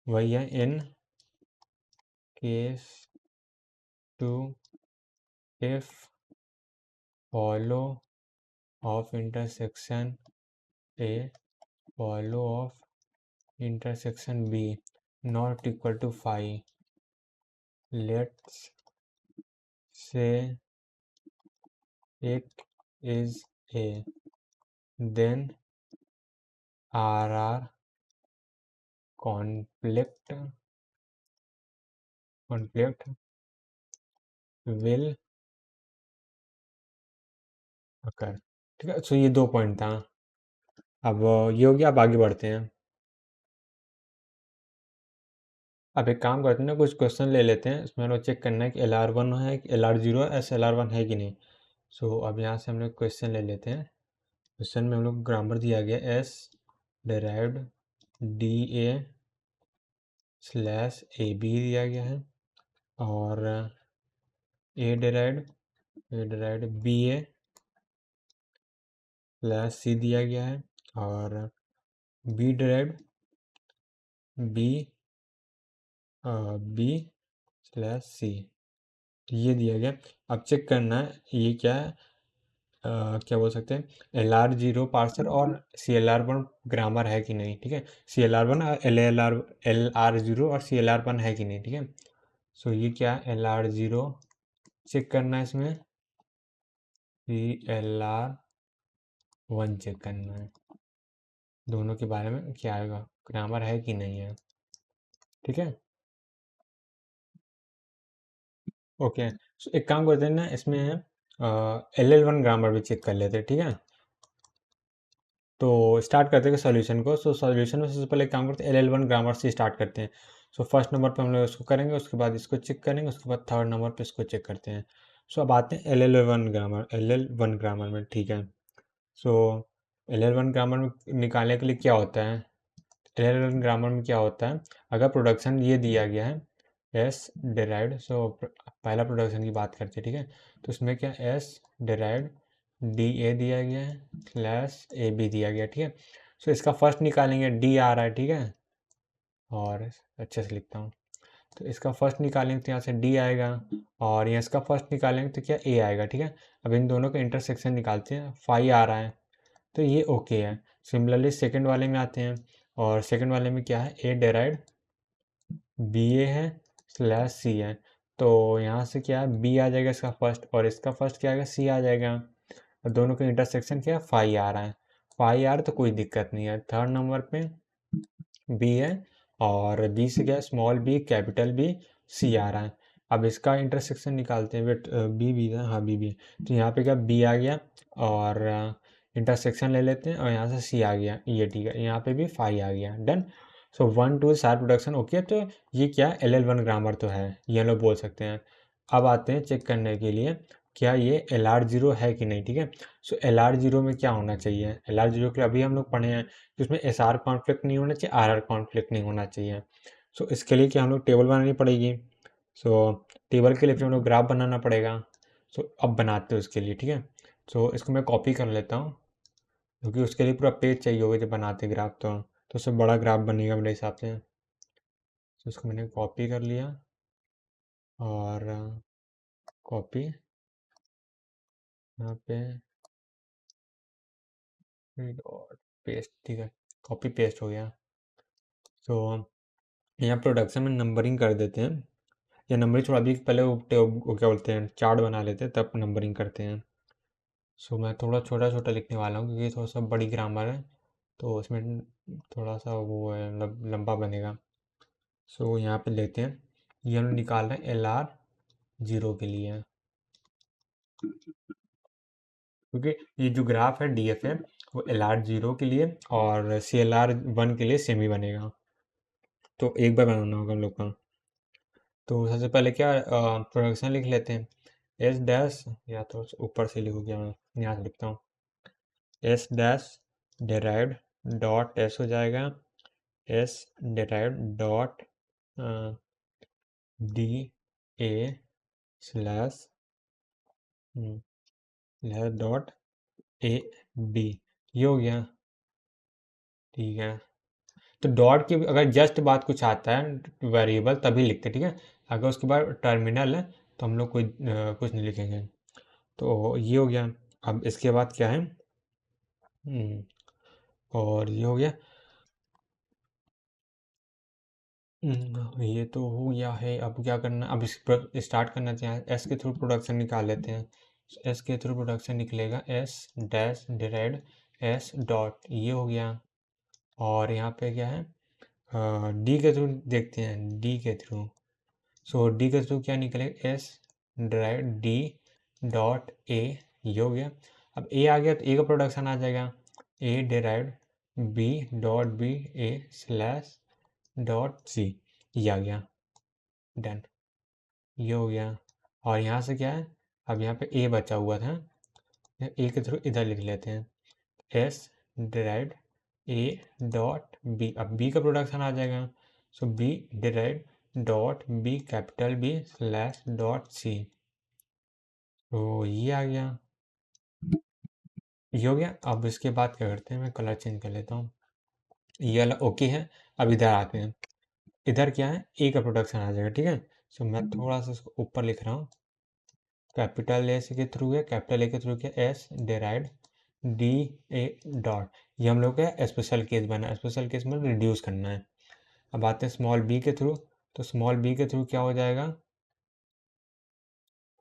वही है इन case 2 if follow of intersection A follow of intersection B not equal to phi, let's say it is A, then RR conflict will occur, ठीक है। सो ये 2 पॉइंट था। अब ये हो गया, अब आगे बढ़ते हैं। अब एक काम करते हैं ना, कुछ क्वेश्चन ले लेते हैं, इसमें हम लोग चेक करना है कि LR1 है कि LR0 SLR1 है कि नहीं। सो अब यहाँ से हम लोग क्वेश्चन ले लेते हैं। क्वेश्चन में हम लोग ग्रामर दिया गया S derived DA slash AB दिया गया है, और A derived BA slash C दिया गया है, और B derived B slash C ये दिया गया। अब चेक करना है ये क्या है, क्या बोल सकते हैं, LR0 पार्सर और CLR1 ग्रामर है कि नहीं, ठीक है। CLR1 और LR0 और CLR1 है कि नहीं, ठीक है। सो ये क्या है, LR0 चेक करना है, इसमें CLR1 चेक करना है, दोनों के बारे में क्या आएगा, ग्रामर है कि नहीं है, ठीक है। ओके, सो एक काम करते हैं ना, इसमें LL1 ग्रामर भी चेक कर लेते हैं, ठीक है। तो स्टार्ट करते हैं सॉल्यूशन को। सो सॉल्यूशन में सबसे पहले काम करते हैं, LL1 ग्रामर से स्टार्ट करते हैं। सो फर्स्ट नंबर पे हम लोग इसको करेंगे, उसके बाद इसको चेक करेंगे, उसके बाद थर्ड नंबर पे इसको चेक करते हैं। सो अब आते हैं LL1 ग्रामर में, ठीक है। सो LL1 ग्रामर में निकालने के लिए क्या होता है, LL1 ग्रामर में क्या होता है, अगर प्रोडक्शन ये दिया गया है S derived, सो पहला प्रोडक्शन की बात करते हैं, ठीक है। तो उसमें क्या S derived DA दिया गया है स्लैश AB दिया गया, ठीक है। सो इसका फर्स्ट निकालेंगे, D आ रहा है, ठीक है, और अच्छे से लिखता हूँ। तो इसका फर्स्ट निकालेंगे तो यहाँ से D आएगा, और यहाँ इसका फर्स्ट निकालेंगे तो क्या A आएगा, ठीक है। अब इन दोनों का इंटरसेक्शन निकालते हैं, फाई आ रहा है तो ये ओके है। सिमिलरली सेकंड वाले में आते हैं, और सेकंड वाले में क्या है, A derived BA है स्लैश C है, तो यहाँ से क्या है, B आ जाएगा इसका फर्स्ट, और इसका फर्स्ट क्या आएगा, C आ जाएगा, और दोनों का इंटरसेक्शन क्या है, फाई आ रहा है। फाई आ रहा है तो कोई दिक्कत नहीं है। थर्ड नंबर पे B है, और B से क्या है, small b capital B C आ रहा है। अब इसका इंटरसेक्शन निकालते हैं। वेट, बी बी था, हाँ बी बी है। तो यहाँ पे क्या बी आ गया और इंटरसेक्शन ले लेते हैं और यहाँ से सी आ गया, ये ठीक है। यहाँ पे भी फाइव आ गया, डन। सो 1 2 सार प्रोडक्शन ओके। तो ये क्या LL1 ग्रामर तो है, ये हम लोग बोल सकते हैं। अब आते हैं चेक करने के लिए क्या ये LR0 है कि नहीं, ठीक है। सो LR0 में क्या होना चाहिए, LR0 के लिए अभी हम लोग पढ़े हैं कि उसमें SR कॉन्फ्लिक्ट नहीं होना चाहिए, RR कॉन्फ्लिक्ट नहीं होना चाहिए। सो इसके लिए क्या हम लोग टेबल बनानी पड़ेगी। सो टेबल के लिए फिर हम लोग ग्राफ बनाना पड़ेगा। सो अब बनाते हैं उसके लिए, ठीक है। सो इसको मैं कॉपी कर लेता हूँ क्योंकि उसके लिए पूरा पेज चाहिए होगा जब बनाते ग्राफ, तो उससे बड़ा ग्राफ बनेगा मेरे हिसाब से। तो इसको मैंने कॉपी कर लिया और कॉपी यहाँ पे और पेस्ट, ठीक है। कॉपी पेस्ट हो गया। तो यहाँ प्रोडक्शन में नंबरिंग कर देते हैं, या नंबरिंग थोड़ा अभी पहले वो क्या बोलते हैं चार्ट बना लेते हैं तब नंबरिंग करते हैं। सो मैं थोड़ा छोटा छोटा लिखने वाला हूँ क्योंकि थोड़ा सा बड़ी ग्रामर है, तो उसमें थोड़ा सा वो है लंबा बनेगा। सो यहाँ पे लेते हैं, ये हम निकाल रहे हैं LR0 के लिए, क्योंकि ये जो ग्राफ है DF है वो LR0 के लिए और CLR1 के लिए सेम ही बनेगा। तो एक बार बनाना होगा हम लोग का। तो सबसे पहले क्या प्रोडक्शन लिख लेते हैं, एस डैश, या तो ऊपर से लिखूँ मैं, यहाँ से लिखता हूँ, S dash derived dot S हो जाएगा, S derived dot D A slash dot A B, ये हो गया, ठीक है। तो डॉट की अगर जस्ट बात कुछ आता है वेरिएबल तभी लिखते हैं, ठीक है। अगर उसके बाद टर्मिनल है तो हम लोग कोई कुछ नहीं लिखेंगे। तो ये हो गया। अब इसके बाद क्या है, और ये हो गया। ये तो हो गया है। अब क्या करना, अब इस स्टार्ट करना चाहिए, एस के थ्रू प्रोडक्शन निकाल लेते हैं। एस के थ्रू प्रोडक्शन निकलेगा एस डैश डिराइड एस डॉट, ये हो गया। और यहाँ पे क्या है, डी के थ्रू देखते हैं, डी के थ्रू। सो डी के थ्रू क्या निकलेगा, एस डिराइड डी डॉट ए, ये हो गया। अब ए आ गया तो ए का प्रोडक्शन आ जाएगा, A derived B dot B A slash dot C, ये आ गया, डन, ये हो गया। और यहाँ से क्या है, अब यहाँ पे ए बचा हुआ था, ए के थ्रू इधर लिख लेते हैं, S derived A dot B, अब बी का प्रोडक्शन आ जाएगा। So B derived dot B capital B slash dot C, तो ये आ गया, ये हो गया। अब इसके बाद क्या करते हैं, मैं कलर चेंज कर लेता हूँ, ये वाला ओके है। अब इधर आते हैं, इधर क्या है, ए का प्रोडक्शन आ जाएगा, ठीक है। सो मैं थोड़ा सा इसको ऊपर लिख रहा हूँ, कैपिटल ए के थ्रू है, कैपिटल ए के थ्रू क्या, एस डिराइड डी ए डॉट, ये हम लोग का स्पेशल केस बना है, स्पेशल केस में रिड्यूस करना है। अब आते हैं स्मॉल बी के थ्रू, तो स्मॉल बी के थ्रू क्या हो जाएगा,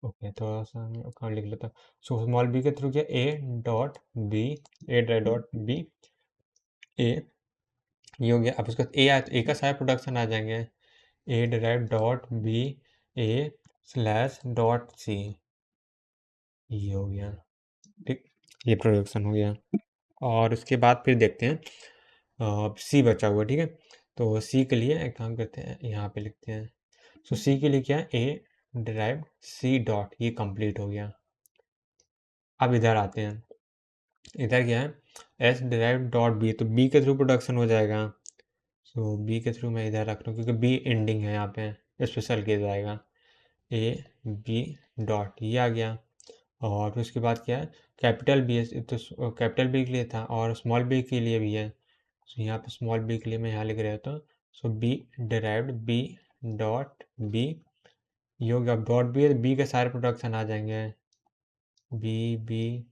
ओके थोड़ा सा मैं कहाँ लिख लेता हूँ। सो स्मॉल बी के थ्रू क्या, A dot B, A dot B A, ये हो गया। अब उसका ए आया तो ए का सारे प्रोडक्शन आ जाएंगे, A derive dot B A slash dot C, ये हो गया, ठीक, ये प्रोडक्शन हो गया। और उसके बाद फिर देखते हैं सी बचा हुआ, ठीक है। तो सी के लिए एक काम करते हैं, यहाँ पे लिखते हैं। सो सी के लिए क्या है, ए डिराइव सी डॉट, ये कंप्लीट हो गया। अब इधर आते हैं, इधर क्या है, एस डिराइव डॉट बी, तो बी के थ्रू प्रोडक्शन हो जाएगा। सो बी के थ्रू मैं इधर रख रहा हूँ क्योंकि बी एंडिंग है यहाँ पे, स्पेशल केस आएगा, ए बी डॉट, ये आ गया। और फिर उसके बाद क्या है, कैपिटल बी है, तो कैपिटल बी के लिए था और स्मॉल बी के लिए भी है। सो यहाँ पे स्मॉल बी के लिए मैं यहाँ लिख रहा था, so B derived B dot B, ये हो गया। डॉट बी है, बी के सारे प्रोडक्शन आ जाएंगे, B B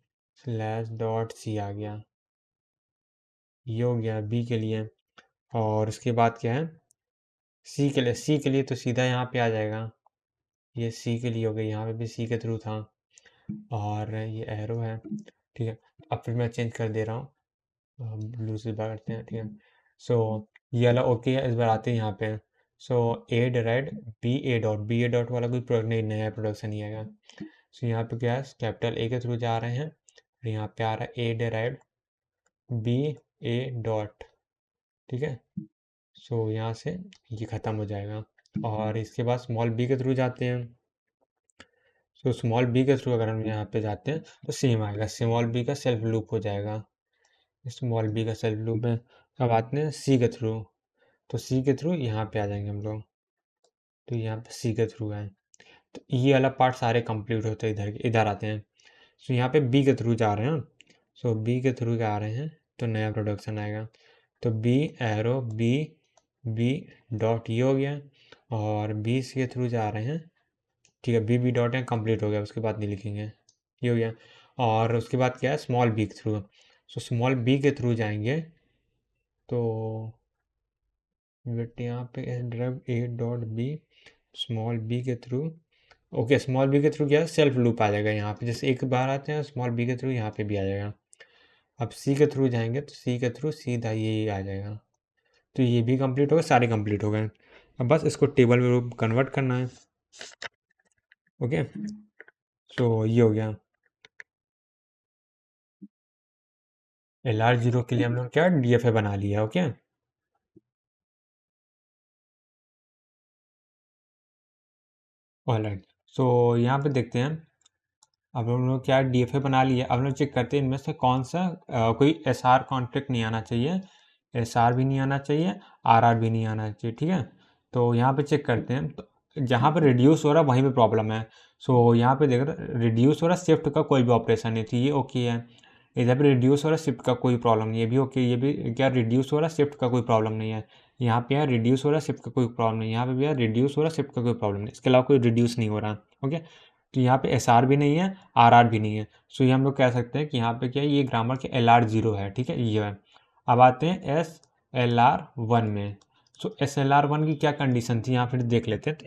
slash dot C आ गया, ये हो गया बी के लिए। और उसके बाद क्या है, सी के लिए, सी के लिए तो सीधा यहाँ पे आ जाएगा, ये सी के लिए हो गया, यहाँ पे भी सी के थ्रू था और ये एरो है, ठीक है। अब फिर मैं चेंज कर दे रहा हूँ, ब्लू से बात करते हैं, ठीक है। सो ये वाला ओके है। इस बार आते हैं यहाँ पे, सो ए डिराइड बी ए डॉट वाला कोई प्रोडक्ट नहीं, नया प्रोडक्शन नहीं आएगा। सो यहाँ पे क्या है, कैपिटल ए के थ्रू जा रहे हैं और यहाँ पे आ रहा है ए डिराइड बी ए डॉट, ठीक है। सो यहाँ से ये ख़त्म हो जाएगा और इसके बाद स्मॉल बी के थ्रू जाते हैं। सो स्मॉल बी के थ्रू अगर हम यहाँ पे जाते हैं तो सेम आएगा, स्मॉल बी का सेल्फ लूप हो जाएगा। स्मॉल बी का सेल्फ लूप है। अब आते हैं सी के थ्रू, तो सी के थ्रू यहाँ पे आ जाएंगे हम लोग, तो यहाँ पे सी के थ्रू है। तो ये वाला पार्ट सारे कंप्लीट होते हैं, इधर आते हैं। सो यहाँ पे बी के थ्रू जा रहे हैं, सो बी के थ्रू आ रहे हैं तो नया प्रोडक्शन आएगा। तो B arrow B B dot ये हो गया और बी सी के थ्रू जा रहे हैं, ठीक है। बी बी डॉट है, कंप्लीट हो गया, उसके बाद नहीं लिखेंगे, ये हो गया। और उसके बाद क्या है, स्मॉल बी के थ्रू। सो स्मॉल बी के थ्रू जाएंगे तो वेट यहाँ पे derive A dot B small B के थ्रू, ओके। स्मॉल बी के थ्रू क्या है, सेल्फ लूप आ जाएगा यहाँ पे, जैसे एक बार आते हैं स्मॉल बी के थ्रू यहाँ पे भी आ जाएगा। अब सी के थ्रू जाएंगे तो सी के थ्रू सीधा ये आ जाएगा। तो ये भी कंप्लीट हो गए, सारे कंप्लीट हो गए। अब बस इसको टेबल में कन्वर्ट करना है, ओके। तो ये हो गया। LR0 के लिए हम लोग क्या DFA बना लिया, ओके। ऑलराइट, सो यहाँ पे देखते हैं, अब हम लोग क्या DFA बना लिया। अब हम लोग चेक करते हैं इनमें से कौन सा कोई SR कॉन्फ्लिक्ट नहीं आना चाहिए, SR भी नहीं आना चाहिए, RR भी नहीं आना चाहिए, ठीक है। तो यहाँ पे चेक करते हैं, तो जहाँ पे रिड्यूस हो रहा है वहीं पे प्रॉब्लम है। सो यहाँ पे देख रहे रिड्यूस हो रहा है, शिफ्ट का कोई भी ऑपरेशन नहीं थी, ये ओके है। इधर पे रिड्यूस हो रहा है, शिफ्ट का कोई प्रॉब्लम नहीं है, ये भी ओके। ये भी क्या रिड्यूस हो रहा है, शिफ्ट का कोई प्रॉब्लम नहीं है। यहाँ पे है रिड्यूस हो रहा है, शिफ्ट का कोई प्रॉब्लम नहीं है। यहाँ पे भी है रिड्यूस हो रहा है, शिफ्ट का कोई प्रॉब्लम नहीं, इसके अलावा कोई रिड्यूस नहीं हो रहा, ओके। तो यहाँ पे SR भी नहीं है, RR भी नहीं है। सो ये हम लोग कह सकते हैं कि यहाँ पे क्या है, ये ग्रामर के LR0 है, ठीक है, ये है। अब आते हैं SLR1 में। सो SLR1 की क्या कंडीशन थी यहाँ फिर देख लेते हैं। तो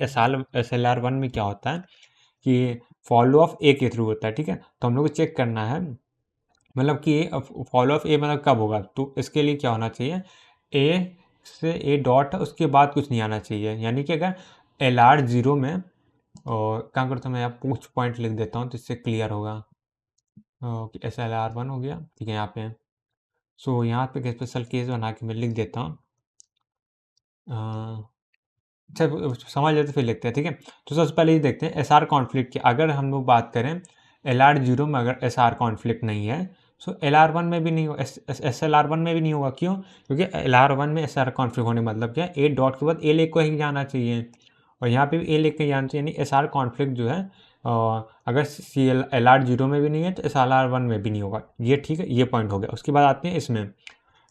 SLR1 में क्या होता है कि फॉलो ऑफ ए के थ्रू होता है, ठीक है। तो हम लोग को चेक करना है, मतलब कि फॉलो ऑफ ए मतलब कब होगा, तो इसके लिए क्या होना चाहिए, ए से ए डॉट उसके बाद कुछ नहीं आना चाहिए। यानी कि अगर LR0 में, और क्या करता हूँ मैं यहाँ कुछ पॉइंट लिख देता हूँ तो इससे क्लियर होगा। SLR1 हो गया, ठीक है, यहाँ पे। सो यहाँ पे एक स्पेशल केस बना के मैं लिख देता हूँ, अच्छा समझ लेते फिर लिखते हैं, ठीक है। तो सबसे पहले ये देखते हैं SR कॉन्फ्लिक्ट की। अगर हम लोग बात करें LR0 में अगर SR कॉन्फ्लिक्ट नहीं है, सो LR1 में भी नहीं होगा, SLR1 में भी नहीं होगा। क्यों? क्योंकि LR1 में SR कॉन्फ्लिक्ट होने मतलब क्या है, ए डॉट के बाद ए लेके ही जाना चाहिए और यहाँ पे भी ए लेके जाना चाहिए, यानी SR कॉन्फ्लिक्ट जो है अगर LR0 में भी नहीं है तो SLR1 में भी नहीं होगा, ये ठीक है, ये पॉइंट हो गया। उसके बाद आते हैं इसमें।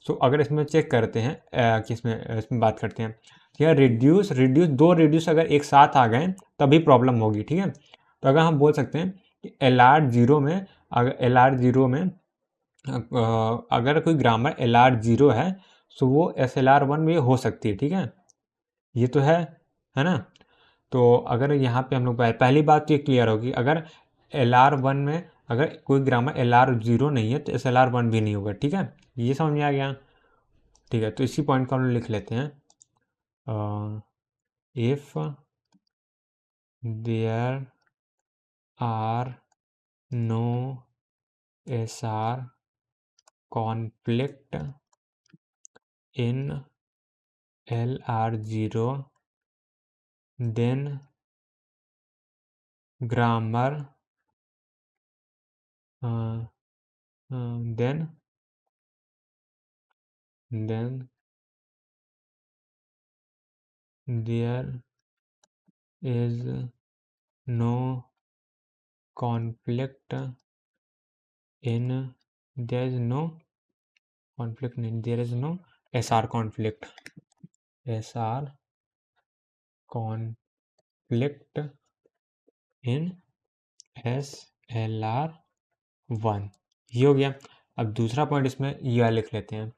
सो अगर इसमें चेक करते हैं कि इसमें बात करते हैं, ठीक है। रिड्यूस रिड्यूस दो रिड्यूस अगर एक साथ आ गए तभी प्रॉब्लम होगी, ठीक है। तो अगर हम बोल सकते हैं कि LR0 में, अगर LR0 में अगर कोई ग्रामर LR0 है तो वो SLR1 में हो सकती है, ठीक है। ये तो है ना। तो अगर यहाँ पे हम लोग पहली बात तो ये क्लियर होगी, अगर LR1 में अगर कोई ग्रामर LR0 नहीं है तो SLR1 भी नहीं होगा, ठीक है। ये समझ में आ गया, ठीक है। तो इसी पॉइंट को हम लिख लेते हैं, if there are no SR conflict in LR0 then grammar then there is no conflict in there is no conflict in there is no SR conflict in SLR1, ये हो गया। अब दूसरा पॉइंट इसमें ये लिख लेते हैं।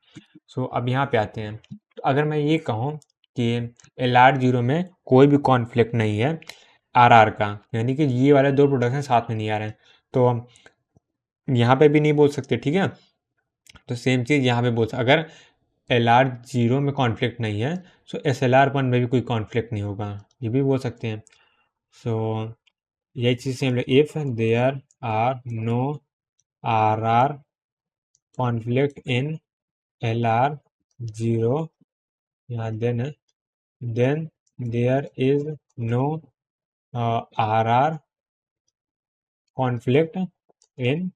सो अब यहाँ पे आते हैं, तो अगर मैं ये कहूँ कि LR0 में कोई भी कॉन्फ्लिक्ट नहीं है RR का, यानी कि ये वाले दो प्रोडक्शन साथ में नहीं आ रहे हैं, तो हम यहाँ पे भी नहीं बोल सकते, ठीक है। तो सेम चीज़ यहाँ पे बोल सकते, अगर LR0 में कॉन्फ्लिक्ट नहीं है, सो SLR1 में भी कोई कॉन्फ्लिक्ट नहीं होगा, ये भी बोल सकते हैं। सो यही चीज़ सेम है, if there are no RR conflict in LR0 या then there is no RR conflict in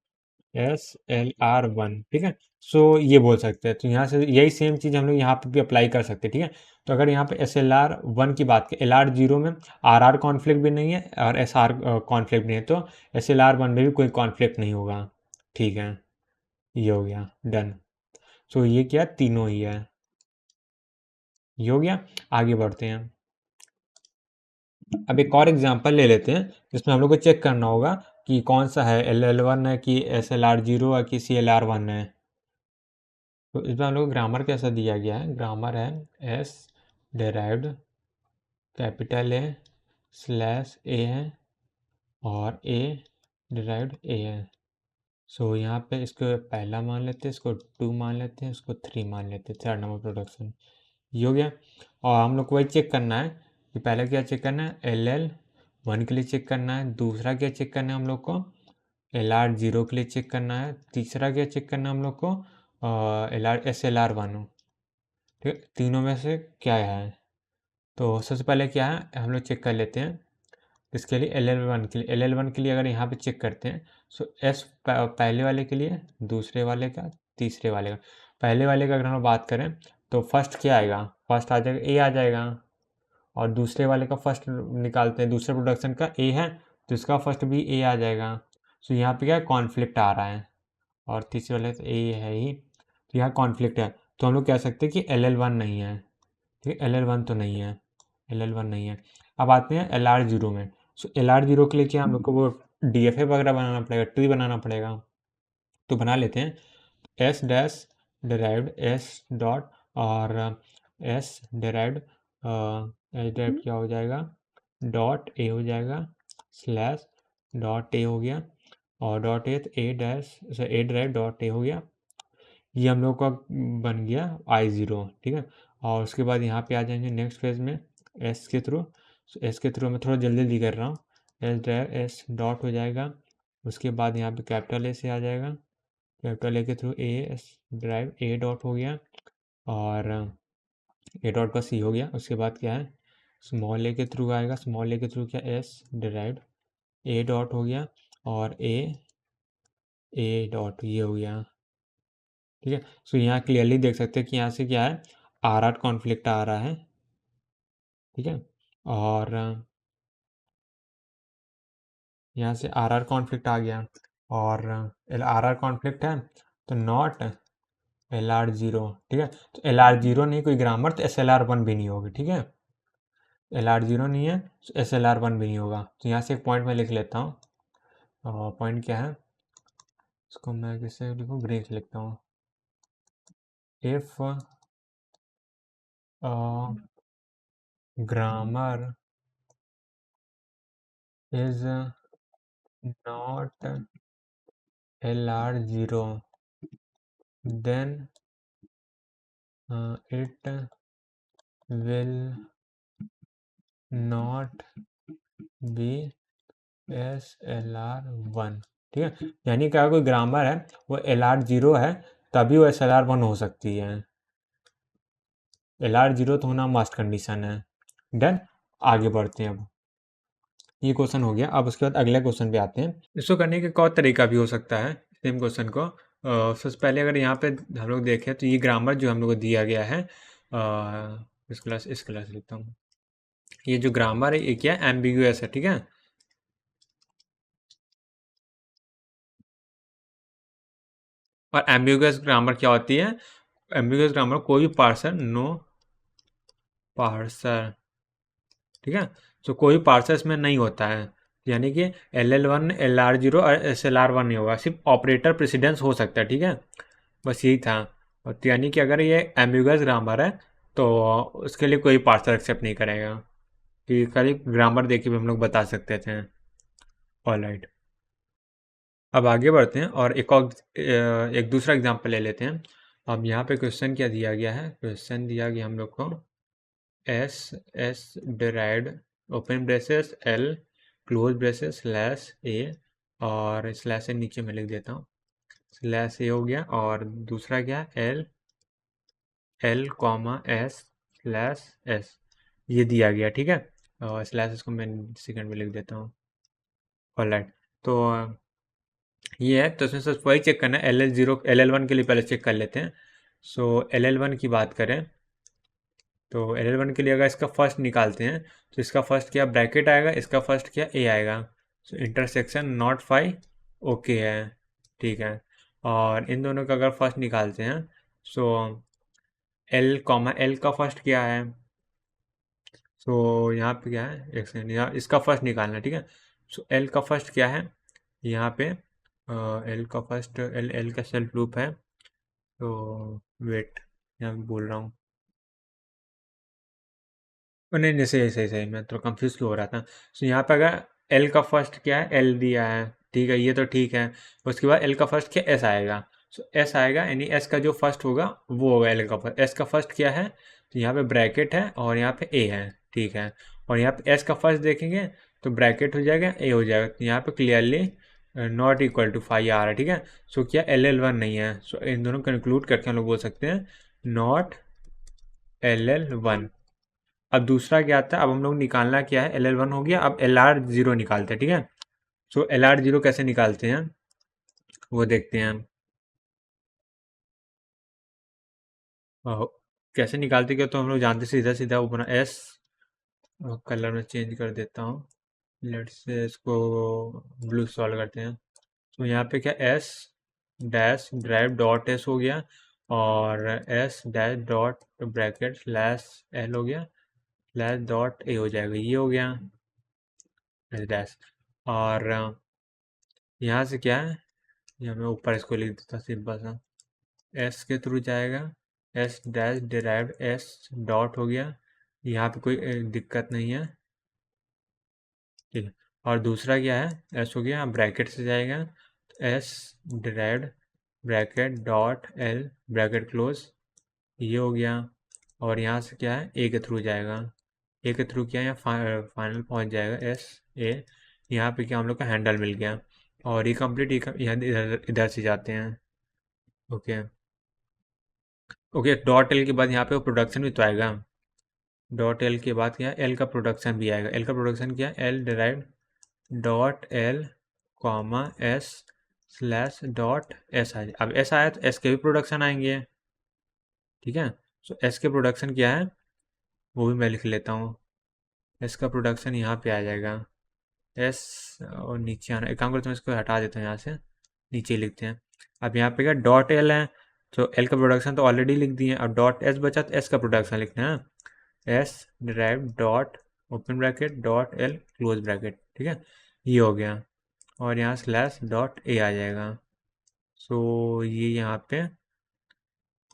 SLR1, ठीक है। सो ये बोल सकते हैं, तो यहाँ से यही सेम चीज़ हम लोग यहाँ पे भी अप्लाई कर सकते हैं, ठीक है। तो अगर यहाँ पे SLR1 की बात करें, LR0 में RR कॉन्फ्लिक्ट भी नहीं है और SR कॉन्फ्लिक्ट नहीं है, तो SLR1 में भी कोई कॉन्फ्लिक्ट नहीं होगा, ठीक है। ये हो गया डन। सो ये क्या, तीनों ही है, ये हो गया। आगे बढ़ते हैं, अब एक और एग्जांपल ले लेते हैं जिसमें हम लोग को चेक करना होगा कि कौन सा है, LL1 है कि SLR0 है कि CLR1 है। तो इसमें हम लोग ग्रामर कैसा दिया गया है, ग्रामर है S derived capital A slash A है और A डिराइव्ड A है। सो यहाँ पे इसको पहला मान लेते हैं, इसको 2 मान लेते हैं, इसको 3 मान लेते हैं, 3rd नंबर प्रोडक्शन, ये हो गया। और हम लोग को वही चेक करना है कि पहले क्या चेक करना है, LL1 के लिए चेक करना है, दूसरा क्या चेक करना है हम लोग को, LR0 के लिए चेक करना है, तीसरा क्या चेक करना है हम लोग को, SLR1, ठीक है। तीनों में से क्या है, तो सबसे पहले क्या है हम लोग चेक कर लेते हैं इसके लिए, LL1 के लिए अगर यहाँ पे चेक करते हैं, सो S पहले वाले के लिए, दूसरे वाले का, तीसरे वाले का। पहले वाले का अगर हम बात करें तो फर्स्ट क्या आएगा, फर्स्ट आ जाएगा A आ जाएगा, और दूसरे वाले का फर्स्ट निकालते हैं, दूसरे प्रोडक्शन का A है तो इसका फर्स्ट भी A आ जाएगा। सो यहाँ पे क्या है, कॉन्फ्लिक्ट आ रहा है, और तीसरे वाले तो A है ही, तो यहाँ कॉन्फ्लिक्ट है, तो हम लोग कह सकते हैं कि LL1 नहीं है, ठीक है। LL1 तो नहीं है, LL1 नहीं है। अब आते हैं LR0 में। सो LR0 के लिए क्या हम लोग को वो DFA वगैरह बनाना पड़ेगा, ट्री बनाना पड़ेगा, तो बना लेते हैं। S dash derived S dot और S डिराइव्ड क्या हो जाएगा, डॉट A हो जाएगा, स्लैश डॉट A हो गया, और dot A A dash A derive dot A हो गया। ये हम लोग का बन गया I0, ठीक है। और उसके बाद यहाँ पे आ जाएंगे नेक्स्ट फेज में S के थ्रू, S के थ्रू मैं थोड़ा जल्दी जल्दी कर रहा हूँ, S डॉट हो जाएगा, उसके बाद यहाँ पे कैपिटल A से आ जाएगा, कैपिटल A के through S drive A dot हो गया, और A डॉट का C हो गया। उसके बाद क्या है, स्मॉल A के थ्रू आएगा, स्मॉल A के थ्रू क्या S ड्राइव A डॉट हो गया, और A डॉट ये हो गया, ठीक है। सो यहाँ क्लियरली देख सकते हैं कि यहाँ से क्या है, RR कॉन्फ्लिक्ट आ रहा है, ठीक है। और यहाँ से RR कॉन्फ्लिक्ट आ गया, और RR कॉन्फ्लिक्ट है तो नॉट LR0, ठीक है। तो LR0 नहीं कोई ग्रामर, तो SLR1 भी नहीं होगी, ठीक है। LR0 नहीं है तो SLR1 भी नहीं होगा। तो यहाँ से एक पॉइंट मैं लिख लेता हूँ, पॉइंट क्या है, इसको मैं किससे लिखूँ, ग्रीन से लिखता हूँ। If grammar is not LR0 then it will not be SLR1, ठीक है। यानी कि अगर कोई ग्रामर है वो LR0 है तभी वो SLR1 हो सकती है, LR0 तो होना मस्ट कंडीशन है। डन, आगे बढ़ते हैं। अब ये क्वेश्चन हो गया, अब उसके बाद अगले क्वेश्चन पे आते हैं। इसको करने का एक और तरीका भी हो सकता है सेम क्वेश्चन को। सबसे पहले अगर यहाँ पे हम लोग देखें तो ये ग्रामर जो हम लोग को दिया गया है, इस क्लास लिखता हूँ, ये जो ग्रामर है ये क्या है, एम्बिगुअस है, ठीक है। और एम्बिगुअस ग्रामर क्या होती है, एम्बिगुअस ग्रामर कोई भी पार्सर, नो पार्सर, ठीक है। तो कोई पार्सर इसमें नहीं होता है, यानी कि LL1 LR0 और SLR1 नहीं होगा, सिर्फ ऑपरेटर प्रेसिडेंस हो सकता है, ठीक है। बस यही था। और तो यानी कि अगर ये एम्बिगुअस ग्रामर है तो उसके लिए कोई पार्सर एक्सेप्ट नहीं करेगा, कि खाली ग्रामर देख के भी हम लोग बता सकते थे। ऑलराइट, अब आगे बढ़ते हैं और एक दूसरा एग्जांपल ले लेते हैं। अब यहाँ पे क्वेश्चन क्या दिया गया है, क्वेश्चन दिया गया हम लोग को S derived open braces L close braces slash A, और स्लैश से नीचे मैं लिख देता हूँ, स्लैश ए हो गया, और दूसरा क्या है L comma S slash S, ये दिया गया, ठीक है। और स्लैश इसको मैं सेकंड में लिख देता हूँ। ऑलराइट, तो ये है, तो इसमें सिर्फ वही चेक करना है, LL1 के लिए पहले चेक कर लेते हैं। सो LL1 की बात करें तो LL1 के लिए अगर इसका फर्स्ट निकालते हैं तो इसका फर्स्ट क्या ब्रैकेट आएगा, इसका फर्स्ट क्या ए आएगा। सो इंटरसेक्शन नॉट फाई ओके है, ठीक है। और इन दोनों का अगर फर्स्ट निकालते हैं सो एल कॉमा एल का फर्स्ट क्या है, सो यहाँ पे क्या है, एक सेकेंड, यहाँ इसका फर्स्ट निकालना है, ठीक है। सो एल का फर्स्ट क्या है यहाँ पे, एल का फर्स्ट एल एल का सेल्फ लूप है, तो वेट यहाँ पे बोल रहा हूँ, नहीं नहीं सही सही सही, मैं तो कंफ्यूज हो रहा था। सो यहाँ पे अगर एल का फर्स्ट क्या है, एल दिया है, ठीक है, ये तो ठीक है। उसके बाद एल का फर्स्ट क्या एस आएगा, सो एस आएगा, यानी एस का जो फर्स्ट होगा वो होगा एल का फर्स्ट। एस का फर्स्ट क्या है, तो यहाँ पे ब्रैकेट है और यहाँ पे ए है, ठीक है। और यहाँ पे एस का फर्स्ट देखेंगे तो ब्रैकेट हो जाएगा, ए हो जाएगा, तो यहाँ पे clearly not equal to five आ रहा है, ठीक है। सो क्या LL1 नहीं है, सो इन दोनों को इंक्लूड करके हम लोग बोल सकते हैं नॉट LL1। अब दूसरा क्या आता है, अब हम लोग निकालना क्या है, LL1 हो गया, अब LR0 निकालते हैं, ठीक है। सो LR0 कैसे निकालते हैं वो देखते हैं हम। अह, कैसे निकालते क्या, तो हम लोग जानते सीधा सीधा ऊपर एस, कलर में चेंज कर देता हूँ, लेट्स से इसको ब्लू सॉल्व करते हैं। तो यहाँ पे क्या S dash derive dot S हो गया, और S dash dot bracket slash L हो गया, स्लैश डॉट ए हो जाएगा, ये हो गया डैश। और यहाँ से क्या है, यहाँ मैं ऊपर इसको लिख देता सिंपल सा, एस के थ्रू जाएगा, S dash derived S dot हो गया, यहाँ पे कोई दिक्कत नहीं है, ठीक है। और दूसरा क्या है, एस हो गया, ब्रैकेट से जाएगा, तो S derived bracket dot L bracket close, ये हो गया। और यहाँ से क्या है, ए के थ्रू जाएगा, ए के थ्रू क्या है, यहाँ फाइनल पहुँच जाएगा एस ए, यहाँ पे क्या हम लोग का हैंडल मिल गया। और ये कंप्लीट यहाँ इधर इधर से जाते हैं, ओके ओके। डॉट एल के बाद यहाँ पे प्रोडक्शन भी तो आएगा, डॉट एल के बाद क्या है, एल का प्रोडक्शन भी आएगा। एल का प्रोडक्शन क्या है, L derive dot L comma S slash dot S आए, अब एस आया तो एस के भी प्रोडक्शन आएंगे, ठीक है। सो एस के प्रोडक्शन क्या है वो भी मैं लिख लेता हूँ, एस का प्रोडक्शन यहाँ पे आ जाएगा, एस और नीचे आना, एक काम करते हैं इसको हटा देता हूँ यहाँ से, नीचे लिखते हैं। अब यहाँ पे क्या डॉट एल है, तो एल का प्रोडक्शन तो ऑलरेडी लिख दिए, अब डॉट एस बचा तो एस का प्रोडक्शन लिखना है, S derive dot open bracket dot L close bracket, ठीक है, ये हो गया। और यहाँ स्लैश डॉट ए आ जाएगा, सो ये यहाँ पे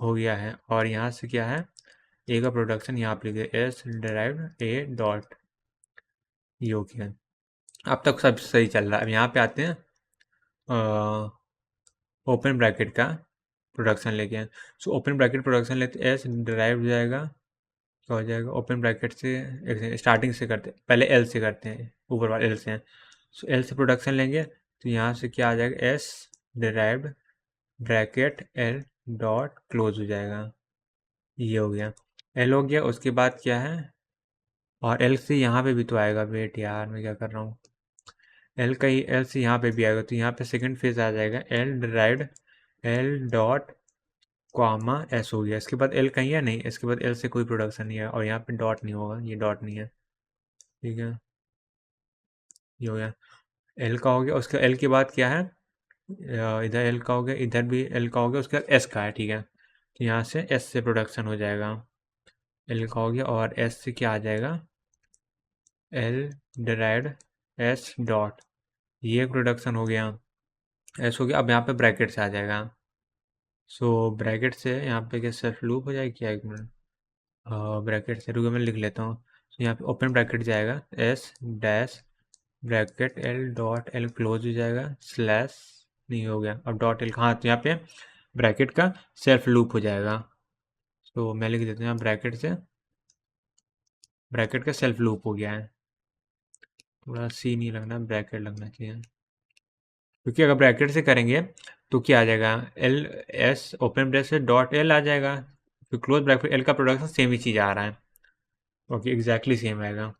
हो गया है। और यहाँ से क्या है, ए का प्रोडक्शन यहाँ पे लिखे एस डिराइव ए डॉट, ये हो गया। अब तक सब सही चल रहा है। अब यहाँ पे आते हैं ओपन ब्रैकेट का प्रोडक्शन लेके हैं, सो ओपन ब्रैकेट प्रोडक्शन लेते एस डिराइव हो जाएगा, क्या हो जाएगा, ओपन ब्रैकेट से एक स्टार्टिंग से करते हैं, पहले एल से करते हैं, ऊपर वाले एल से हैं, सो एल से प्रोडक्शन लेंगे तो यहाँ से क्या आ जाएगा, S derived bracket L dot close हो जाएगा, ये हो गया, एल हो गया। उसके बाद क्या है, और एल से यहाँ पे भी तो आएगा, वेट यार मैं क्या कर रहा हूँ, एल का ही एल से यहाँ पे भी आएगा, तो यहाँ पे सेकंड फेज आ जाएगा, L derived L dot comma S हो गया। इसके बाद एल कहीं है नहीं, इसके बाद एल से कोई प्रोडक्शन नहीं है, और यहाँ पे डॉट नहीं होगा, ये डॉट नहीं है, ठीक है, ये हो गया, एल का हो गया। उसके एल के बाद क्या है, इधर एल का हो गया, इधर भी एल का हो गया, उसके बाद एस का है, ठीक है, तो यहाँ से एस से प्रोडक्शन हो जाएगा, एल का हो गया, और एस से क्या आ जाएगा, एल डिराइव्ड एस डॉट, ये प्रोडक्शन हो गया, एस हो गया। अब यहाँ पे ब्रैकेट से आ जाएगा, सो ब्रैकेट से यहाँ पे क्या सेल्फ लूप हो जाएगी क्या, एक मिनट, ब्रैकेट से रुको मैं लिख लेता हूँ। तो यहाँ पे ओपन ब्रैकेट जाएगा, S dash bracket L dot L close हो जाएगा, स्लैश नहीं हो गया, अब डॉट एल, हाँ तो यहाँ पे ब्रैकेट का सेल्फ लूप हो जाएगा। तो मैं लिख देते हैं ब्रैकेट से, ब्रैकेट का सेल्फ लूप हो गया है। थोड़ा सी नहीं लगना, ब्रैकेट लगना चाहिए, क्योंकि अगर ब्रैकेट से करेंगे तो क्या आ जाएगा, L S open bracket dot L आ जाएगा, तो क्लोज ब्रैकेट एल का प्रोडक्शन सेम ही चीज़ आ रहा है। ओके, एग्जैक्टली सेम आएगा।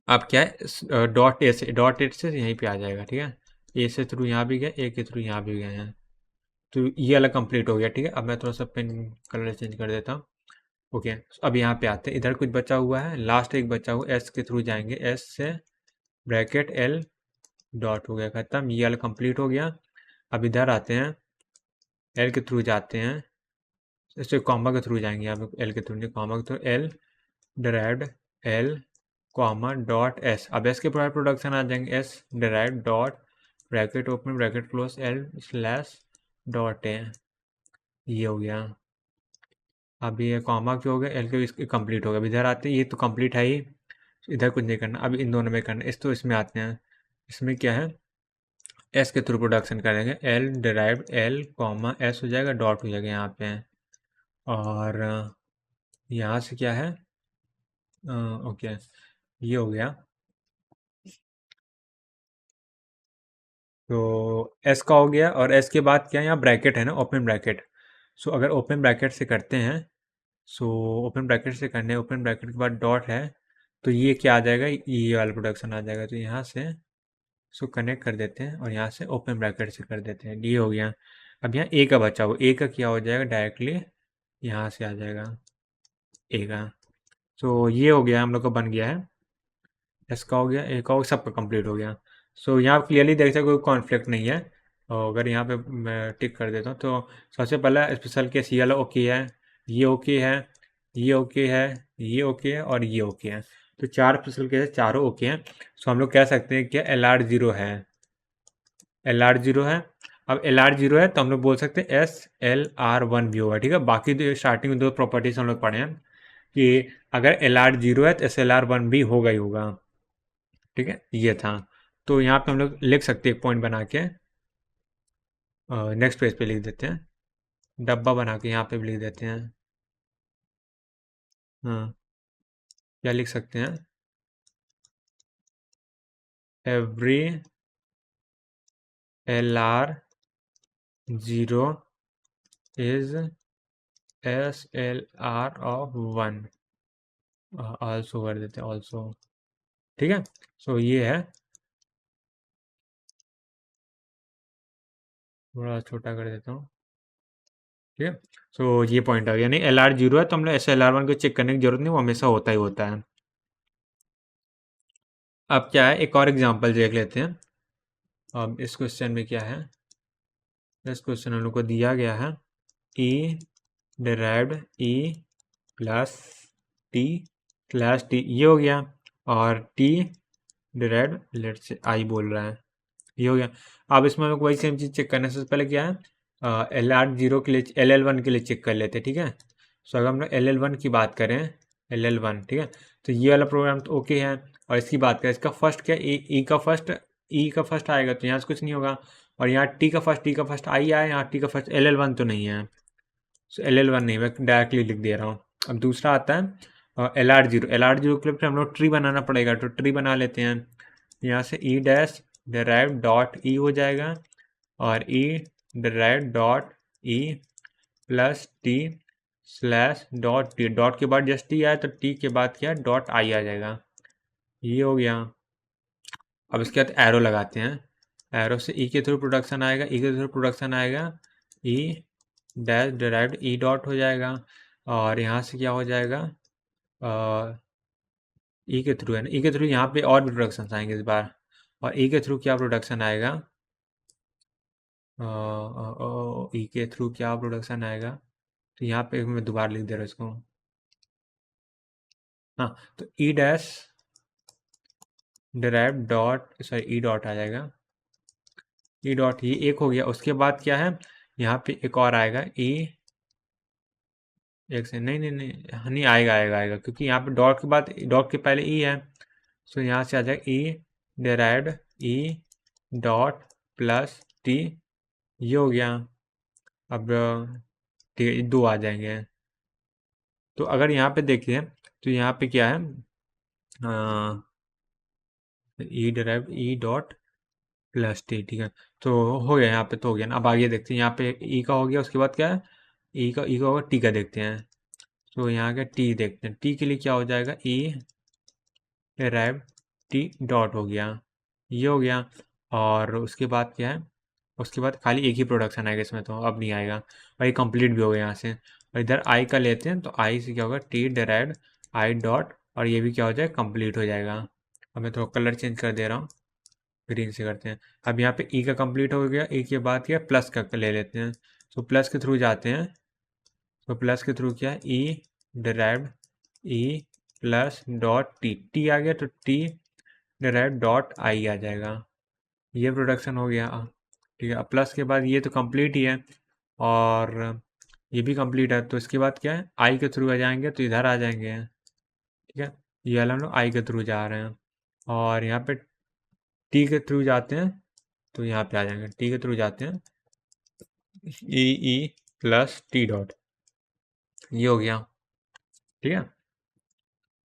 अब क्या है, डॉट ए से यहीं पे आ जाएगा, ठीक है। ए से थ्रू यहाँ भी गए, ए के थ्रू यहाँ भी गए हैं, तो ये वाला कंप्लीट हो गया, ठीक है। अब मैं थोड़ा सा पेन कलर चेंज कर देता हूँ। ओके, अब यहाँ पे आते हैं, इधर कुछ बचा हुआ है, लास्ट एक बचा हुआ, एस के थ्रू जाएंगे, एस से ब्रैकेट एल डॉट हो गया खत्म, ये वाला कंप्लीट हो गया। अब इधर आते हैं, एल के थ्रू जाते हैं, इससे कॉमा के थ्रू जाएंगे, यहाँ पे एल के थ्रू नहीं, कॉमा के through, L derived L comma dot S, अब एस के प्रोडक्शन आ जाएंगे, S derived dot bracket open bracket close L slash dot ए, ये हो गया। अब ये कॉमा के हो गए, एल के इसके कंप्लीट हो गया। अब इधर आते हैं, ये तो कंप्लीट है ही, इधर कुछ नहीं करना, अब इन दोनों में करना। तो इसमें आते हैं, इसमें क्या है, एस के थ्रू प्रोडक्शन करेंगे, L derived L comma S हो जाएगा, डॉट हो जाएगा यहाँ पे, और यहाँ से क्या है, ओके, ये हो गया। तो एस का हो गया, और एस के बाद क्या है, यहाँ ब्रैकेट है ना, ओपन ब्रैकेट। सो अगर ओपन ब्रैकेट से करते हैं, सो ओपन ब्रैकेट से करने, ओपन ब्रैकेट के बाद डॉट है, तो ये क्या आ जाएगा, ये वाला प्रोडक्शन आ जाएगा। तो यहाँ से इसको कनेक्ट कर देते हैं, और यहाँ से ओपन ब्रैकेट से कर देते हैं, ये हो गया। अब यहाँ ए का बचा हो, ए का क्या हो जाएगा, डायरेक्टली यहाँ से आ जाएगा ए का। तो ये हो गया, हम लोग का बन गया है, एस का हो गया, ए का हो, सबका कंप्लीट हो गया। सो यहाँ आप क्लियरली देख सकते कोई कॉन्फ्लिक्ट नहीं है। और अगर यहाँ पे मैं टिक कर देता हूँ, तो सबसे पहला स्पेशल केस ये वाला ओके है, ये ओके है, ये ओके है, ये ओके है, और ये ओके है। तो चार स्पेशल केस चारों ओके हैं। सो हम लोग कह सकते हैं कि एल आर जीरो है, एल आर जीरो है। अब एल आर जीरो है तो हम लोग बोल सकते हैं एस एल आर वन भी होगा, ठीक है। बाकी जो स्टार्टिंग में दो प्रॉपर्टीज हम लोग पढ़े हैं कि अगर एल आर जीरो है तो एस एल आर वन भी होगा ही होगा, ठीक है, ये था। तो यहाँ पे हम लोग लिख सकते हैं एक पॉइंट बना के, नेक्स्ट पेज पे लिख देते हैं, डब्बा बना के यहाँ पे भी लिख देते हैं। हाँ, क्या लिख सकते हैं, every L R zero is S L are of one, also कर देते हैं, ऑल्सो, ठीक है। सो ये है, थोड़ा छोटा कर देता हूँ, ठीक है। सो ये पॉइंट आ गया, नहीं एल आर जीरो है तो हम लोग एस एल आर वन को चेक करने की जरूरत नहीं, वो हमेशा होता ही होता है। अब क्या है, एक और एग्जांपल देख लेते हैं। अब इस क्वेश्चन में क्या है, इस क्वेश्चन हम लोग को दिया गया है E derived E plus T slash T, ये हो गया, और टी डिराइव्ड लेट से आई बोल रहा है, ये हो गया। अब इसमें हम लोग वही सेम चीज़ चेक करने से पहले क्या है, एल आर जीरो के लिए, एल एल वन के लिए चेक कर लेते हैं, ठीक है। सो अगर हम लोग एल एल वन की बात करें, एल एल वन, ठीक है, तो ये वाला प्रोग्राम तो ओके है। और इसकी बात करें, इसका फर्स्ट क्या, ई का फर्स्ट आएगा तो यहाँ से कुछ नहीं होगा, और यहाँ टी का फर्स्ट आई आया, यहाँ टी का फर्स्ट एल एल वन तो नहीं है, सो एल एल वन नहीं, मैं डायरेक्टली लिख दे रहा हूँ। अब दूसरा आता है L R zero, L R zero के लिए हम लोग ट्री बनाना पड़ेगा, तो ट्री बना लेते हैं। यहाँ से E dash derive dot E हो जाएगा, और E derive dot E plus T slash dot T, dot के बाद जस्ट टी आया तो टी के बाद क्या डॉट आई आ जाएगा, ये हो गया। अब इसके बाद एरो लगाते हैं, एरो से ई के थ्रू प्रोडक्शन आएगा, ई के थ्रू प्रोडक्शन आएगा, ई डैश डिराइव्ड ई डॉट हो जाएगा, और यहाँ से क्या हो जाएगा, ई के थ्रू है ना, ई के थ्रू यहाँ पे और भी प्रोडक्शन आएंगे इस बार, और ई के थ्रू क्या प्रोडक्शन आएगा, ई के थ्रू क्या प्रोडक्शन आएगा, तो यहाँ पे मैं दोबारा लिख दे रहा हूँ इसको। हाँ, तो E dash derive dot, sorry E dot आ जाएगा, ई डॉट, ये एक हो गया। उसके बाद क्या है, यहाँ पे एक और आएगा ई, एक से नहीं नहीं नहीं, हाँ, नहीं आएगा आएगा आएगा, क्योंकि यहाँ पे डॉट के बाद, डॉट के पहले ई है, सो यहाँ से आ जाएगा E derived E dot plus T ये हो गया। अब ठीक है, 2 आ जाएंगे। तो अगर यहाँ पे देखिए तो यहाँ पे क्या है, E derive E dot plus T, ठीक है। तो हो गया यहाँ पे, तो हो गया ना। अब आगे देखते हैं, यहाँ पे ई का हो गया, उसके बाद क्या है, ई का होगा, टी का देखते हैं। तो यहाँ का टी देखते हैं, टी के लिए क्या हो जाएगा, ई डराइव टी डॉट हो गया, ये हो गया। और उसके बाद क्या है, उसके बाद खाली एक ही प्रोडक्शन आएगा इसमें, तो अब नहीं आएगा। और ये कंप्लीट भी हो गया यहाँ से। और इधर आई का लेते हैं, तो आई से क्या होगा, टी डराइव्ड आई डॉट, और ये भी क्या हो जाएगा, कंप्लीट हो जाएगा। अब मैं थोड़ा कलर चेंज कर दे रहा हूँ, ग्रीन से करते हैं। अब यहाँ पे ई का कंप्लीट हो गया, ई के बाद क्या प्लस का ले लेते हैं। तो प्लस के थ्रू जाते हैं, तो प्लस के थ्रू क्या है, E derived E plus dot T, T आ गया तो टी डराइव डॉट आई आ जाएगा, ये प्रोडक्शन हो गया। ठीक है, अब प्लस के बाद ये तो कंप्लीट ही है, और ये भी कंप्लीट है। तो इसके बाद क्या है, आई के थ्रू आ जाएंगे, तो इधर आ जाएंगे, ठीक है। ये वाला हम लोग आई के थ्रू जा रहे हैं, और यहाँ पे टी के थ्रू जाते हैं, तो यहाँ पे आ जाएंगे, टी के थ्रू जाते हैं, ई ई प्लस टी डॉट, ये हो गया, ठीक है।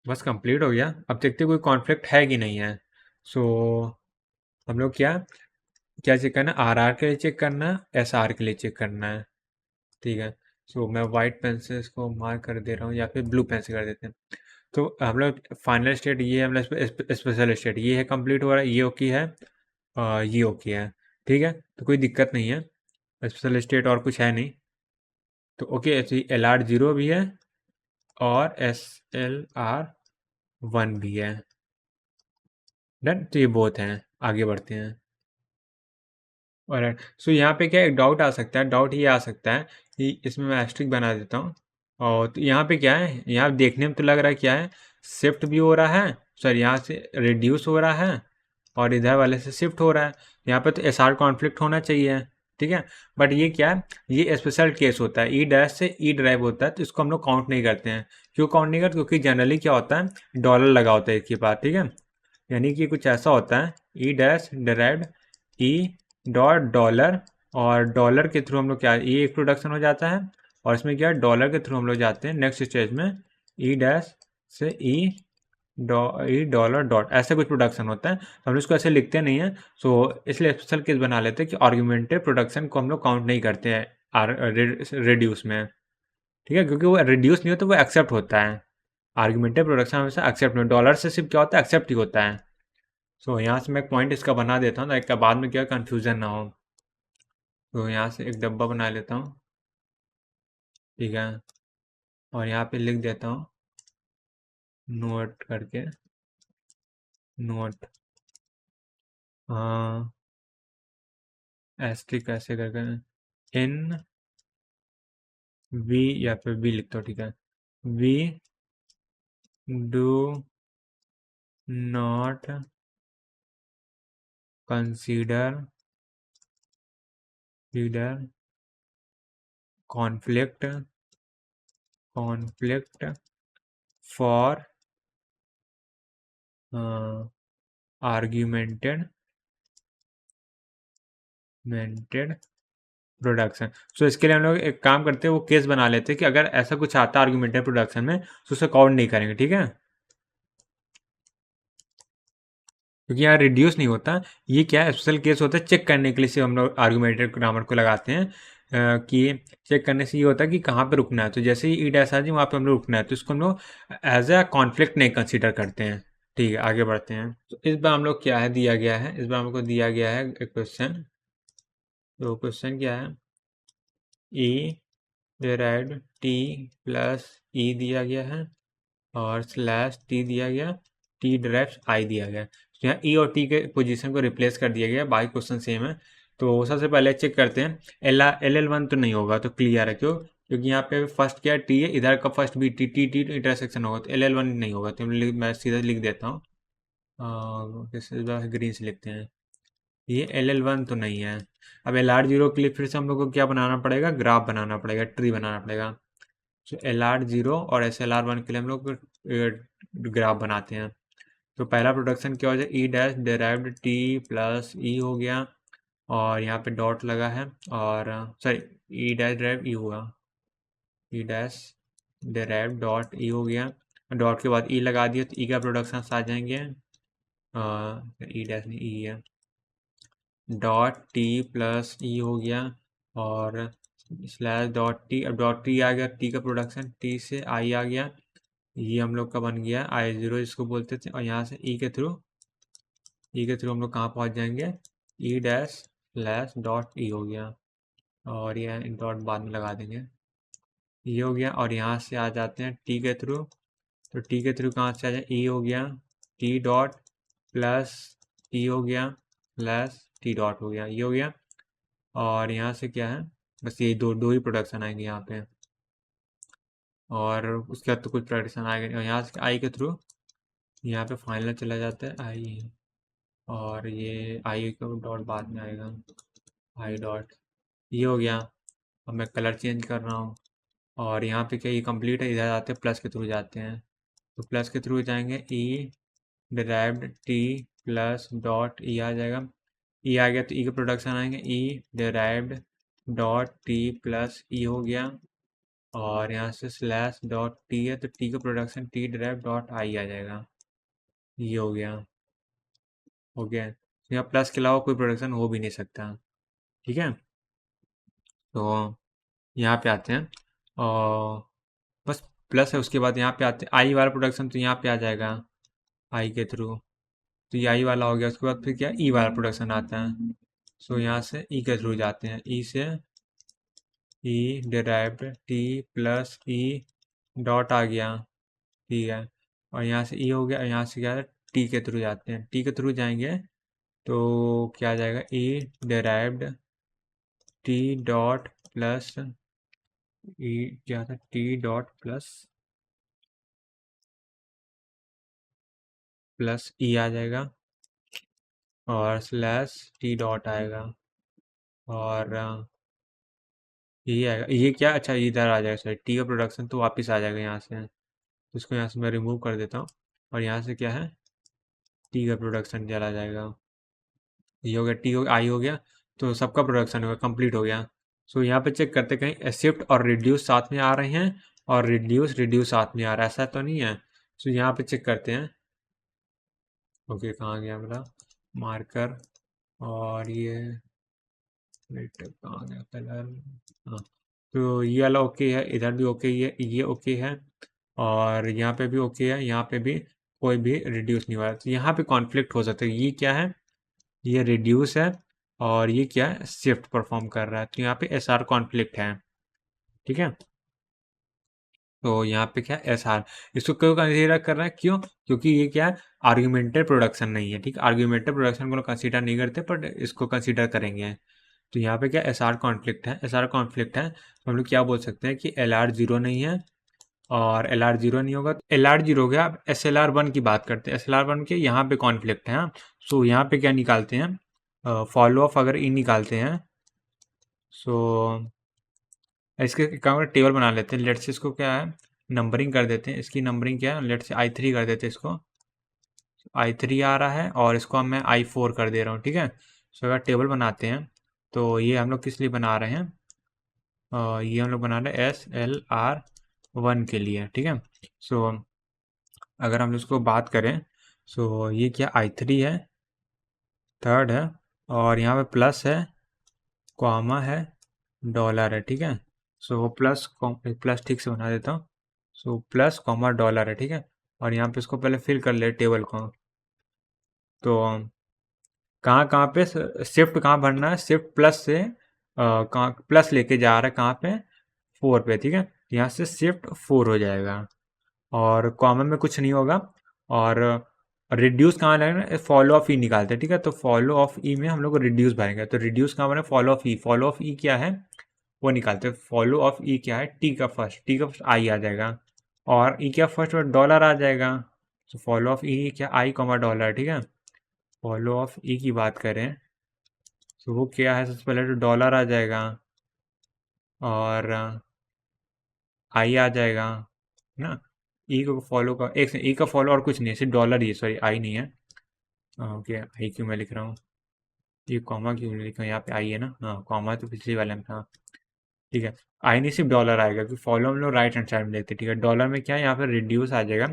बस कंप्लीट हो गया। अब देखते हैं कोई कॉन्फ्लिक्ट है कि नहीं है। सो हम लोग क्या क्या चेक करना है, आर आर के लिए चेक करना है, एस आर के लिए चेक करना है, ठीक है। सो मैं वाइट पेन से इसको मार्क कर दे रहा हूँ, या फिर ब्लू पेन से कर देते हैं। तो हम लोग फाइनल स्टेट ये है, मतलब स्पेशल स्टेट ये है, कंप्लीट हो रहा है, ये ओके है, ये ओके है, ठीक है। तो कोई दिक्कत नहीं है, स्पेशल स्टेट और कुछ है नहीं। तो ओके, ऐसे एल आर जीरो भी है, और एस एल आर वन भी है, डन। तो ये बहुत हैं, आगे बढ़ते हैं। और सो यहाँ पे क्या एक डाउट आ सकता है, डाउट ये आ सकता है कि इसमें मैं एस्ट्रिक बना देता हूँ। और तो यहाँ पे क्या है, यहाँ देखने में तो लग रहा है क्या है, शिफ्ट भी हो रहा है, सर यहाँ से रिड्यूस हो रहा है, और इधर वाले से शिफ्ट हो रहा है। यहाँ पे तो एस आर कॉन्फ्लिक्ट होना चाहिए, ठीक है। बट ये क्या है, ये स्पेशल केस होता है, ई डैश से ई ड्राइव होता है, तो इसको हम लोग काउंट नहीं करते हैं। क्यों काउंट नहीं करते, क्योंकि जनरली क्या होता है, डॉलर लगा होता है इसके पास, ठीक है। यानी कि कुछ ऐसा होता है, ई dash derived E dot dollar, और डॉलर के थ्रू हम लोग क्या, ये एक प्रोडक्शन हो जाता है, और इसमें क्या डॉलर के थ्रू हम लोग जाते हैं नेक्स्ट स्टेज में, ई डैश से ई डॉलर डॉट, ऐसा कुछ प्रोडक्शन होता है। तो हम इसको ऐसे लिखते नहीं है, सो इसलिए स्पेशल केस बना लेते हैं कि आर्ग्यूमेंटेड प्रोडक्शन को हम लोग काउंट नहीं करते हैं रिड्यूस में, ठीक है। क्योंकि वो रिड्यूस नहीं होता, वो एक्सेप्ट होता है। आर्ग्यूमेंटेड प्रोडक्शन हमेशा एक्सेप्ट में, डॉलर से सिर्फ क्या होता है, एक्सेप्ट ही होता है। सो यहाँ से मैं एक पॉइंट इसका बना देता हूँ, ताकि बाद में क्या कंफ्यूजन ना हो। तो यहाँ से एक डब्बा बना लेता हूँ, ठीक है। और यहाँ पे लिख देता हूँ नोट करके, नोट, हाँ, एस्ट्रिक ऐसे करके, इन वी, या फिर वी लिखता हूँ, ठीक है। We do not consider conflict for augmented production. So इसके लिए हम लोग एक काम करते हैं, वो केस बना लेते हैं कि अगर ऐसा कुछ आता है आर्ग्यूमेंटेड प्रोडक्शन में, तो उसे काउंट नहीं करेंगे, ठीक है। क्योंकि यहाँ रिड्यूस नहीं होता, ये क्या है, स्पेशल केस होता है, चेक करने के लिए से हम लोग आर्ग्यूमेंटेड ग्रामर को लगाते हैं, कि चेक करने से ये होता है कि कहाँ पे रुकना है। तो जैसे ही ई डैश आ जाए वहाँ पे हम लोग रुकना है, तो इसको हम लोग एज ए कॉन्फ्लिक्ट नहीं कंसिडर करते हैं, ठीक है। आगे बढ़ते हैं। तो इस बार हम लोग क्या है, दिया गया है, इस बार हमको दिया गया है एक क्वेश्चन। तो क्वेश्चन क्या है, ई डिराइव्ड टी प्लस ई दिया गया है, और स्लैश टी दिया गया, टी डिराइव्ड आई दिया गया। तो यहाँ ई और टी के पोजीशन को रिप्लेस कर दिया गया, बाकी क्वेश्चन सेम है। तो सबसे पहले चेक करते हैं, एल एल वन तो नहीं होगा, तो क्लियर है, क्यों, क्योंकि यहाँ पे फर्स्ट क्या टी है, इधर का फर्स्ट भी टी टी टी इंटरसेक्शन होगा, तो एल एल वन नहीं होगा। तो मैं सीधा लिख देता हूँ, ग्रीन से लिखते हैं, ये एल एल वन तो नहीं है। अब एल आर जीरो के लिए फिर से हम लोग को क्या बनाना पड़ेगा, ग्राफ बनाना पड़ेगा, ट्री बनाना पड़ेगा। तो एल आर जीरो और एस एल आर वन के लिए हम लोग ग्राफ बनाते हैं। तो पहला प्रोडक्शन क्या हो जाए, E dash derived T plus E हो गया, और यहाँ पे डॉट लगा है, और sorry E dash derive E होगा, E dash derive dot E हो गया। डॉट के बाद ई लगा दिया तो ई का प्रोडक्शन आ जाएंगे, ई डैश नहीं ई है, डॉट टी प्लस ई हो गया, और स्लैश डॉट टी। अब डॉट टी आ गया, टी का प्रोडक्शन, टी से आई आ गया, ये हम लोग का बन गया I0 जिसको बोलते थे। और यहाँ से ई के थ्रू हम लोग कहाँ पहुँच जाएंगे, ई डैश स्लैश डॉट ई हो गया, और ये डॉट बाद में लगा देंगे, ये हो गया। और यहाँ से आ जाते हैं टी के थ्रू, तो टी के थ्रू कहाँ से आ जाए, ई हो गया, टी डॉट प्लस ई हो गया प्लस टी डॉट हो गया, ये हो गया। और यहाँ से क्या है, बस ये दो दो ही प्रोडक्शन आएंगे यहाँ पे, और उसके बाद तो कुछ प्रोडक्शन आएगा नहीं। और यहाँ से आई के थ्रू यहाँ पे फाइनल चला जाता है आई, और ये आई का डॉट बाद में आएगा, आई डॉट, ये हो गया। अब मैं कलर चेंज कर रहा हूँ, और यहाँ पे क्या ये कंप्लीट है, इधर आते हैं प्लस के थ्रू जाते हैं, तो प्लस के थ्रू जाएंगे, E derived T plus dot E आ जाएगा, ई आ गया तो ई के प्रोडक्शन आएंगे, E derived dot T plus E हो गया। और यहाँ से स्लैश डॉट टी है तो टी का production T derive dot I आ जाएगा, ये हो गया, हो गया। तो यहाँ प्लस के अलावा कोई प्रोडक्शन हो भी नहीं सकता, ठीक है। तो यहाँ पे आते हैं, और बस प्लस है, उसके बाद यहाँ पे आते हैं आई वाला प्रोडक्शन, तो यहाँ पे आ जाएगा आई के थ्रू, तो ये आई वाला हो गया। उसके बाद फिर क्या ई वाला प्रोडक्शन आता है, सो यहाँ से ई के थ्रू जाते हैं, ई से E derived T plus E dot आ गया, ठीक है। और यहाँ से ई हो गया, यहाँ से क्या है, टी के थ्रू जाते हैं, टी के थ्रू जाएंगे तो क्या आ जाएगा, E derived T dot plus ई, क्या था, टी डॉट प्लस प्लस ई आ जाएगा, और स्लैश टी डॉट आएगा, और ये आएगा, ये क्या, अच्छा इधर आ जाएगा, सॉरी टी का प्रोडक्शन तो वापस आ जाएगा यहाँ से, तो इसको यहाँ से मैं रिमूव कर देता हूँ, और यहाँ से क्या है, टी का प्रोडक्शन चला जाएगा, ये हो गया, टी हो आई हो गया, तो सबका प्रोडक्शन हो गया, कंप्लीट हो गया। सो यहाँ पे चेक करते कहीं शिफ्ट और रिड्यूस साथ में आ रहे हैं, और रिड्यूस रिड्यूस साथ में आ रहा है, ऐसा तो नहीं है। सो यहाँ पे चेक करते हैं, ओके कहाँ गया मेरा मार्कर, और ये वेट कहाँ गया कलर, हाँ, तो ये वाला ओके है, इधर भी ओके, ये ओके है, और यहाँ पे भी ओके है, यहाँ पे भी कोई भी रिड्यूस नहीं हो रहा, तो यहाँ पे कॉन्फ्लिक्ट हो सकता है। ये क्या है, ये रिड्यूस है, और ये क्या है, शिफ्ट परफॉर्म कर रहा है, तो यहाँ पे एस आर कॉन्फ्लिक्ट है, ठीक है। तो यहाँ पे क्या एस आर, इसको क्यों कंसीडर कर रहा है, क्यों, क्योंकि ये क्या है, आर्ग्यूमेंटेड प्रोडक्शन नहीं है, ठीक है। आर्ग्यूमेंटेड प्रोडक्शन को कंसीडर नहीं करते, बट इसको कंसीडर करेंगे। तो यहाँ पे क्या एस आर कॉन्फ्लिक्ट है, एस आर कॉन्फ्लिक्ट है, तो हम लोग क्या बोल सकते हैं कि एल आर जीरो नहीं है, और एल आर जीरो नहीं होगा तो एल आर जीरो हो गया। अब एस एल आर वन की बात करते हैं, एस एल आर वन के यहाँ पे कॉन्फ्लिक्ट है, सो यहाँ पे क्या निकालते हैं, फॉलो ऑफ अगर ई निकालते हैं, सो इसके काम का टेबल बना लेते हैं, लेट से इसको क्या है, नंबरिंग कर देते हैं, इसकी नंबरिंग क्या है, लेट से आई थ्री कर देते हैं, इसको आई थ्री आ रहा है, और इसको मैं आई फोर कर दे रहा हूँ, ठीक है। सो अगर टेबल बनाते हैं, तो ये हम लोग किस लिए बना रहे हैं, ये हम लोग बना रहे हैं एस एल आर वन के लिए, ठीक है। सो अगर हम इसको बात करें, सो ये क्या आई थ्री है, थर्ड है, और यहाँ पे प्लस है, कॉमा है, डॉलर है, ठीक है। सो प्लस प्लस ठीक से बना देता हूँ, सो प्लस कॉमा डॉलर है, ठीक है। और यहाँ पे इसको पहले फिल कर ले टेबल को, तो कहाँ कहाँ पे शिफ्ट कहाँ भरना है, शिफ्ट प्लस से कहाँ प्लस लेके जा रहा है, कहाँ पे फोर पे, ठीक है। यहाँ से शिफ्ट फोर हो जाएगा, और कॉमन में कुछ नहीं होगा, और रिड्यूस कहाँ लगेगा, फॉलो ऑफ ई निकालते हैं, ठीक है। तो फॉलो ऑफ ई में हम लोग रिड्यूस भरेंगे, तो रिड्यूस कहाँ बने, follow of E, follow of E क्या है वो निकालते हैं, फॉलो ऑफ ई क्या है, टी का फर्स्ट आई आ जाएगा, और ई क्या फर्स्ट डॉलर आ जाएगा, तो फॉलो ऑफ ई क्या आई कॉमा डॉलर, ठीक है। फॉलो ऑफ ई की बात करें तो वो क्या है, सबसे पहले तो डॉलर आ जाएगा, और आई आ जाएगा ना, ई को फॉलो का एक ई का फॉलो और कुछ नहीं है, सिर्फ डॉलर ही है, सॉरी आई नहीं है, ओके आई क्यों मैं लिख रहा हूँ, ये कॉमा क्यों नहीं लिखा, यहाँ पे आई है ना, हाँ कॉमा तो पिछली वाले में था। ठीक है, आई नहीं सिर्फ डॉलर आएगा, क्योंकि फॉलो हम लोग राइट हैंड साइड में लेते हैं। ठीक है, डॉलर में क्या है, यहाँ पे रिड्यूस आ जाएगा,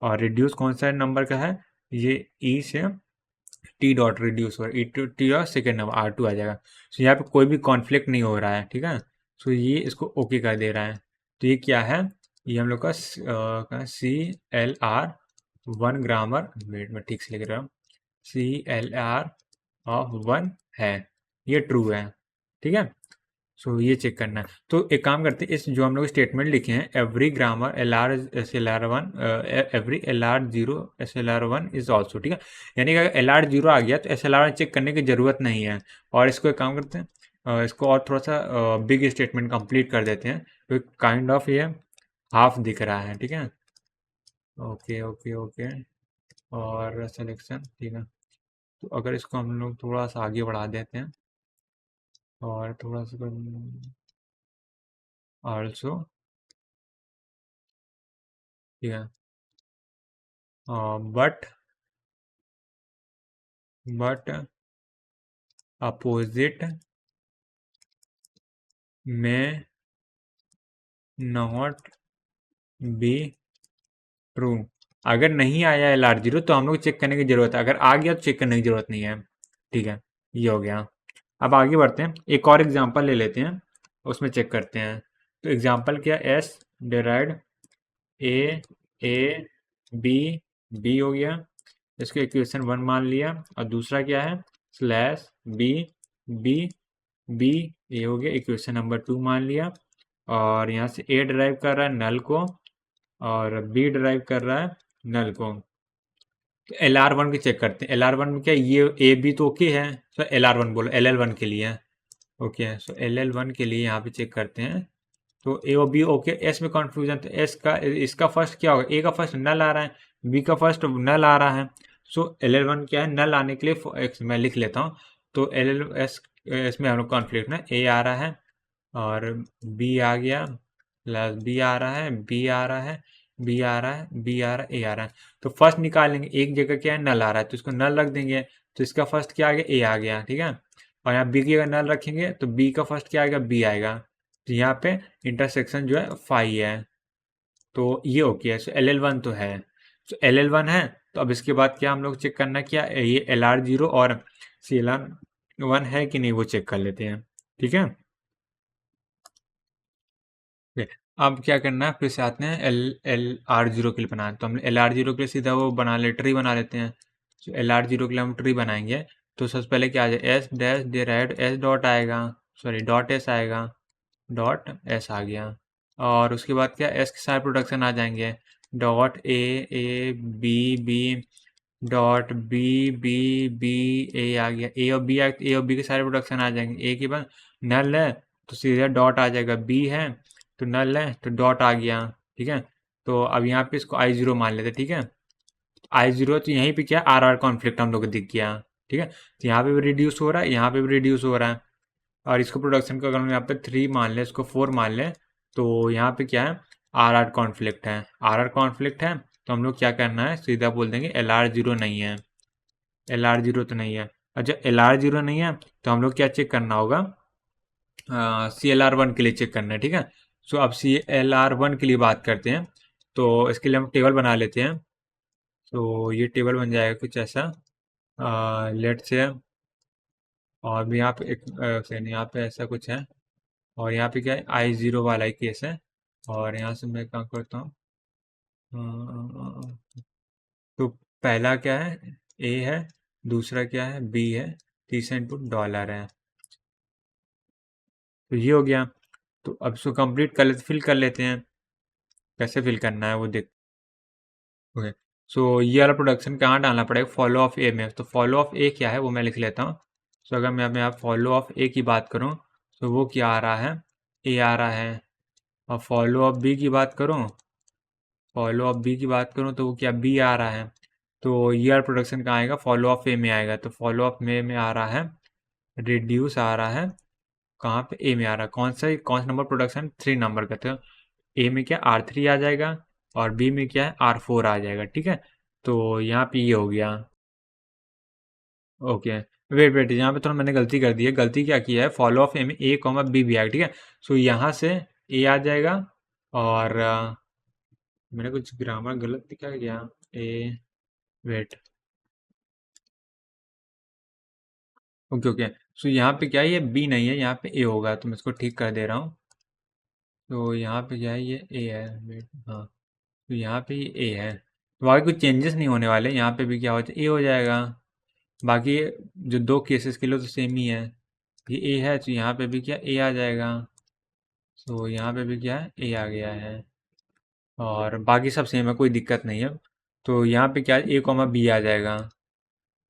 और रिड्यूस कौन सा नंबर का है, ये ई से टी डॉट रिड्यूस हो रहा है, ई टू टी और सेकेंड नंबर R2 आ जाएगा। सो यहाँ पे कोई भी कॉन्फ्लिक्ट नहीं हो रहा है। ठीक है, सो ये इसको ओके कर दे रहा है। तो ये क्या है, ये हम लोग का CLR 1 ग्रामर, वेट मैं ठीक से लिख रहा हूँ, CLR(1) है, ये ट्रू है। ठीक है, सो ये चेक करना है। तो एक काम करते हैं, इस जो हम लोग स्टेटमेंट लिखे हैं, every grammar SLR1 every LR0 SLR1 is also. ठीक है, यानी कि अगर LR0 आ गया तो SLR1 चेक करने की ज़रूरत नहीं है। और इसको एक काम करते हैं, इसको और थोड़ा सा बिग स्टेटमेंट कंप्लीट कर देते हैं, तो काइंड ऑफ ये हाफ दिख रहा है। ठीक है, ओके ओके ओके, और सिलेक्शन। ठीक है, तो अगर इसको हम लोग थोड़ा सा आगे बढ़ा देते हैं, और थोड़ा सा ऑल्सो। ठीक है, बट अपोजिट में नॉट बी ट्रू। अगर नहीं आया LR0 तो हम लोग चेक करने की जरूरत है, अगर आ गया तो चेक करने की जरूरत नहीं है। ठीक है, ये हो गया। अब आगे बढ़ते हैं, एक और एग्जांपल ले लेते हैं, उसमें चेक करते हैं। तो एग्जांपल क्या, S डिराइड A B B हो गया, इसको इक्वेशन 1 मान लिया। और दूसरा क्या है, स्लैश B B B, ये हो गया इक्वेशन नंबर 2 मान लिया। और यहाँ से A ड्राइव कर रहा है नल को, और B ड्राइव कर रहा है नल को। तो LR1 की चेक करते हैं, LR1 में क्या, ये A B तो ओके है, तो LR1 बोलो, LL1 के लिए ओके। सो LL1 के लिए यहाँ पे चेक करते हैं, तो ए और बी ओके। एस में कन्फ्यूजन, तो एस का, इसका फर्स्ट क्या होगा, ए का फर्स्ट नल आ रहा है, बी का फर्स्ट नल आ रहा है। सो LL1 क्या है, नल आने के लिए मैं लिख लेता हूँ। तो LLS इसमें हम लोग कॉन्फ्लिक्ट ना, ए आ रहा है और बी आ गया, प्लस बी आ रहा है, बी आ रहा है, बी आ रहा है, बी आ रहा है, ए आ रहा है। तो फर्स्ट निकालेंगे, एक जगह क्या है नल आ रहा है, तो इसको नल रख देंगे। तो इसका फर्स्ट क्या आ गया, ए आ गया। ठीक है, और यहाँ बी की अगर नल रखेंगे तो बी का फर्स्ट क्या आएगा, बी आएगा। तो यहाँ पे इंटरसेक्शन जो है 5 है, तो ये ओके है। सो LL1 तो है, सो LL1 है। तो अब इसके बाद क्या हम लोग चेक करना, क्या ये LR0 और CLR1 है कि नहीं, वो चेक कर लेते हैं। ठीक है, अब क्या करना है, फिर से आते हैं LR0 के लिए बनाए, तो हम LR0 के लिए सीधा वो बना ले, ट्री बना लेते हैं। तो LR0 के लिए हम ट्री बनाएंगे, तो सबसे पहले क्या आ जाए, S dash derive S dot आएगा, सॉरी डॉट S आएगा, डॉट S आ गया। और उसके बाद क्या, S के सारे प्रोडक्शन आ जाएंगे, dot A B dot B A आ गया, A और B के सारे प्रोडक्शन आ जाएंगे। A के बाद नल है तो सीधा डॉट आ जाएगा, B है तो नल है तो डॉट आ गया। ठीक है, तो अब यहाँ पे इसको I0 मान लेते हैं। ठीक है, I0 तो यहीं पे क्या, RR कॉन्फ्लिक्ट हम लोग को दिख गया। ठीक है, तो यहाँ पे भी रिड्यूस हो रहा है, यहाँ पे भी रिड्यूस हो रहा है। और इसको प्रोडक्शन का अगर हम यहाँ पे 3 मान लें, इसको 4 मान लें, तो यहाँ पे क्या है, RR कॉन्फ्लिक्ट है। RR कॉन्फ्लिक्ट है तो हम लोग क्या करना है, सीधा बोल देंगे LR0 नहीं है, LR0 तो नहीं है। अच्छा, LR0 नहीं है तो हम लोग क्या चेक करना होगा, CLR1 के लिए चेक करना है। ठीक है, सो अब CLR1 के लिए बात करते हैं, तो इसके लिए हम टेबल बना लेते हैं। तो ये टेबल बन जाएगा कुछ ऐसा, लेट से, और भी यहाँ पे एक सेकंड, यहाँ पे ऐसा कुछ है, और यहाँ पे क्या है, I0 वाला ही केस है। और यहाँ से मैं काम करता हूँ, तो पहला क्या है, A है, दूसरा क्या है, B है, तीसरा इनपुट डॉलर है। तो ये हो गया, तो अब इसको कंप्लीट कर लेते, फिल कर लेते हैं, कैसे फिल करना है वो देख। ओके, सो ये वाला प्रोडक्शन कहाँ डालना पड़ेगा, फॉलो ऑफ ए में। तो फॉलो ऑफ ए क्या है वो मैं लिख लेता हूँ। सो अगर मैं यहाँ फॉलो ऑफ ए की बात करूँ तो वो क्या आ रहा है, ए आ रहा है। और फॉलो ऑफ बी की बात करूँ, तो वो क्या, बी आ रहा है। तो ये वाला प्रोडक्शन कहाँ आएगा, फॉलो ऑफ ए में आएगा। तो फॉलो ऑफ में आ रहा है, रिड्यूस आ रहा है, कहाँ पे, ए में आ रहा है। कौन सा नंबर प्रोडक्शन, 3 नंबर का। तो ए में क्या, R3 आ जाएगा, और बी में क्या है, R4 आ जाएगा। ठीक है, तो यहाँ पे ये हो गया। ओके, वेट यहाँ पे थोड़ा मैंने गलती कर दी है। गलती क्या किया है, फॉलो ऑफ ए में ए कॉमा बी भी आएगा, ठीक है। सो यहाँ से ए आ जाएगा और मैंने कुछ ग्रामर गलत लिखा है क्या, ए, वेट, ओके ओके। सो यहाँ पे क्या है, ये बी नहीं है, यहाँ पे ए होगा, तो मैं इसको ठीक कर दे रहा हूँ। तो यहाँ पे क्या है, ये ए है, वेट, हाँ। तो यहाँ पे ये ए है, तो आगे कुछ चेंजेस नहीं होने वाले, यहाँ पे भी क्या हो जाए, ए हो जाएगा। बाकी जो दो केसेस के लिए तो सेम ही है, ये ए है तो यहाँ पे भी क्या ए आ जाएगा। तो यहाँ पे भी क्या है, ए आ गया है, और बाकी सब सेम है, कोई दिक्कत नहीं है। तो यहाँ पे क्या है, ए कॉमा बी आ जाएगा।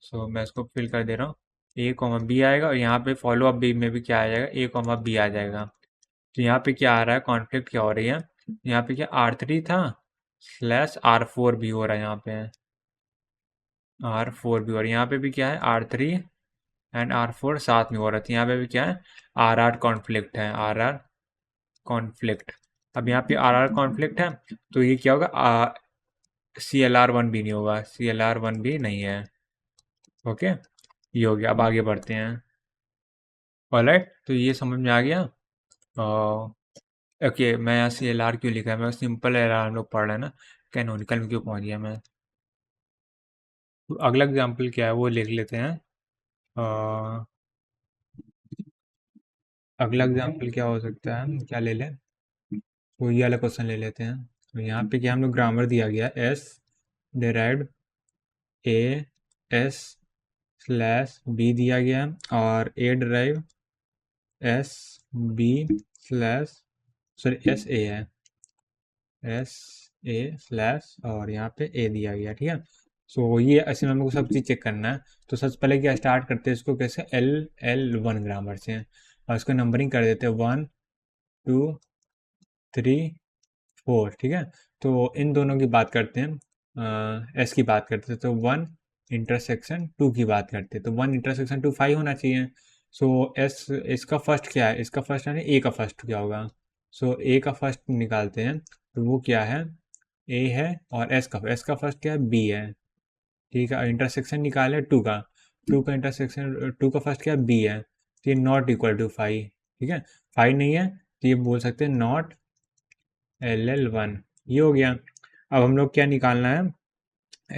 सो मैं इसको फिल कर दे रहा हूँ, ए कॉमा बी आएगा, और यहाँ पे फॉलो अप बी में भी क्या आ जाएगा, ए कॉमा बी आ जाएगा। तो यहाँ पे क्या आ रहा है, कॉन्फ्लिक्ट क्या हो रही है, यहाँ पे क्या R3 था स्लैश R4 भी हो रहा है, यहाँ पे R4 भी हो रहा है, यहाँ पे भी क्या है, R3 एंड R4 साथ में हो रहा है, तो यहाँ पे भी क्या है, RR कॉन्फ्लिक्ट है, RR कॉन्फ्लिक्ट। अब यहाँ पे RR कॉन्फ्लिक्ट है, तो ये क्या होगा, CLR1 भी नहीं होगा, CLR1 भी नहीं है, ओके। ये हो गया, अब आगे बढ़ते हैं। ऑलराइट, तो ये समझ में आ गया। ओके, मैं यहाँ CLR क्यों लिखा है, मैं सिंपल LR हम लोग पढ़ रहे हैं ना, कैनोनिकल में क्यों पहुँच गया मैं। तो अगला एग्जाम्पल क्या है वो लिख लेते हैं। अ, अगला एग्जाम्पल क्या हो सकता है, क्या ले लें, तो ये वाला क्वेश्चन ले लेते हैं। तो यहाँ पे क्या हम लोग ग्रामर दिया गया, S derived A S slash B दिया गया, और A derive S B slash, sorry S A है, एस ए स्लैश, और यहाँ पे ए दिया गया, ठीक है। सो ये ऐसे में हमको सब चीज़ चेक करना है। तो सबसे पहले क्या स्टार्ट करते हैं इसको कैसे, L1 ग्रामर से, और इसको नंबरिंग कर देते हैं 1 2 3 4, ठीक है। तो इन दोनों की बात करते हैं, एस की बात करते हैं, तो 1 इंटरसेक्शन 2 की बात करते हैं, तो 1 इंटरसेक्शन 2 5 होना चाहिए। सो एस, इसका फर्स्ट क्या है, इसका फर्स्ट यानी ए का फर्स्ट क्या होगा। सो ए का फर्स्ट निकालते हैं, तो वो क्या है, ए है, और एस का फर्स्ट क्या है, बी है, ठीक है। इंटरसेक्शन निकाले 2 का, 2 का इंटरसेक्शन, 2 का फर्स्ट क्या है, बी है, तो ये नॉट इक्वल टू 5, ठीक है। 5 नहीं है तो ये बोल सकते हैं नॉट LL1, ये हो गया। अब हम लोग क्या निकालना है,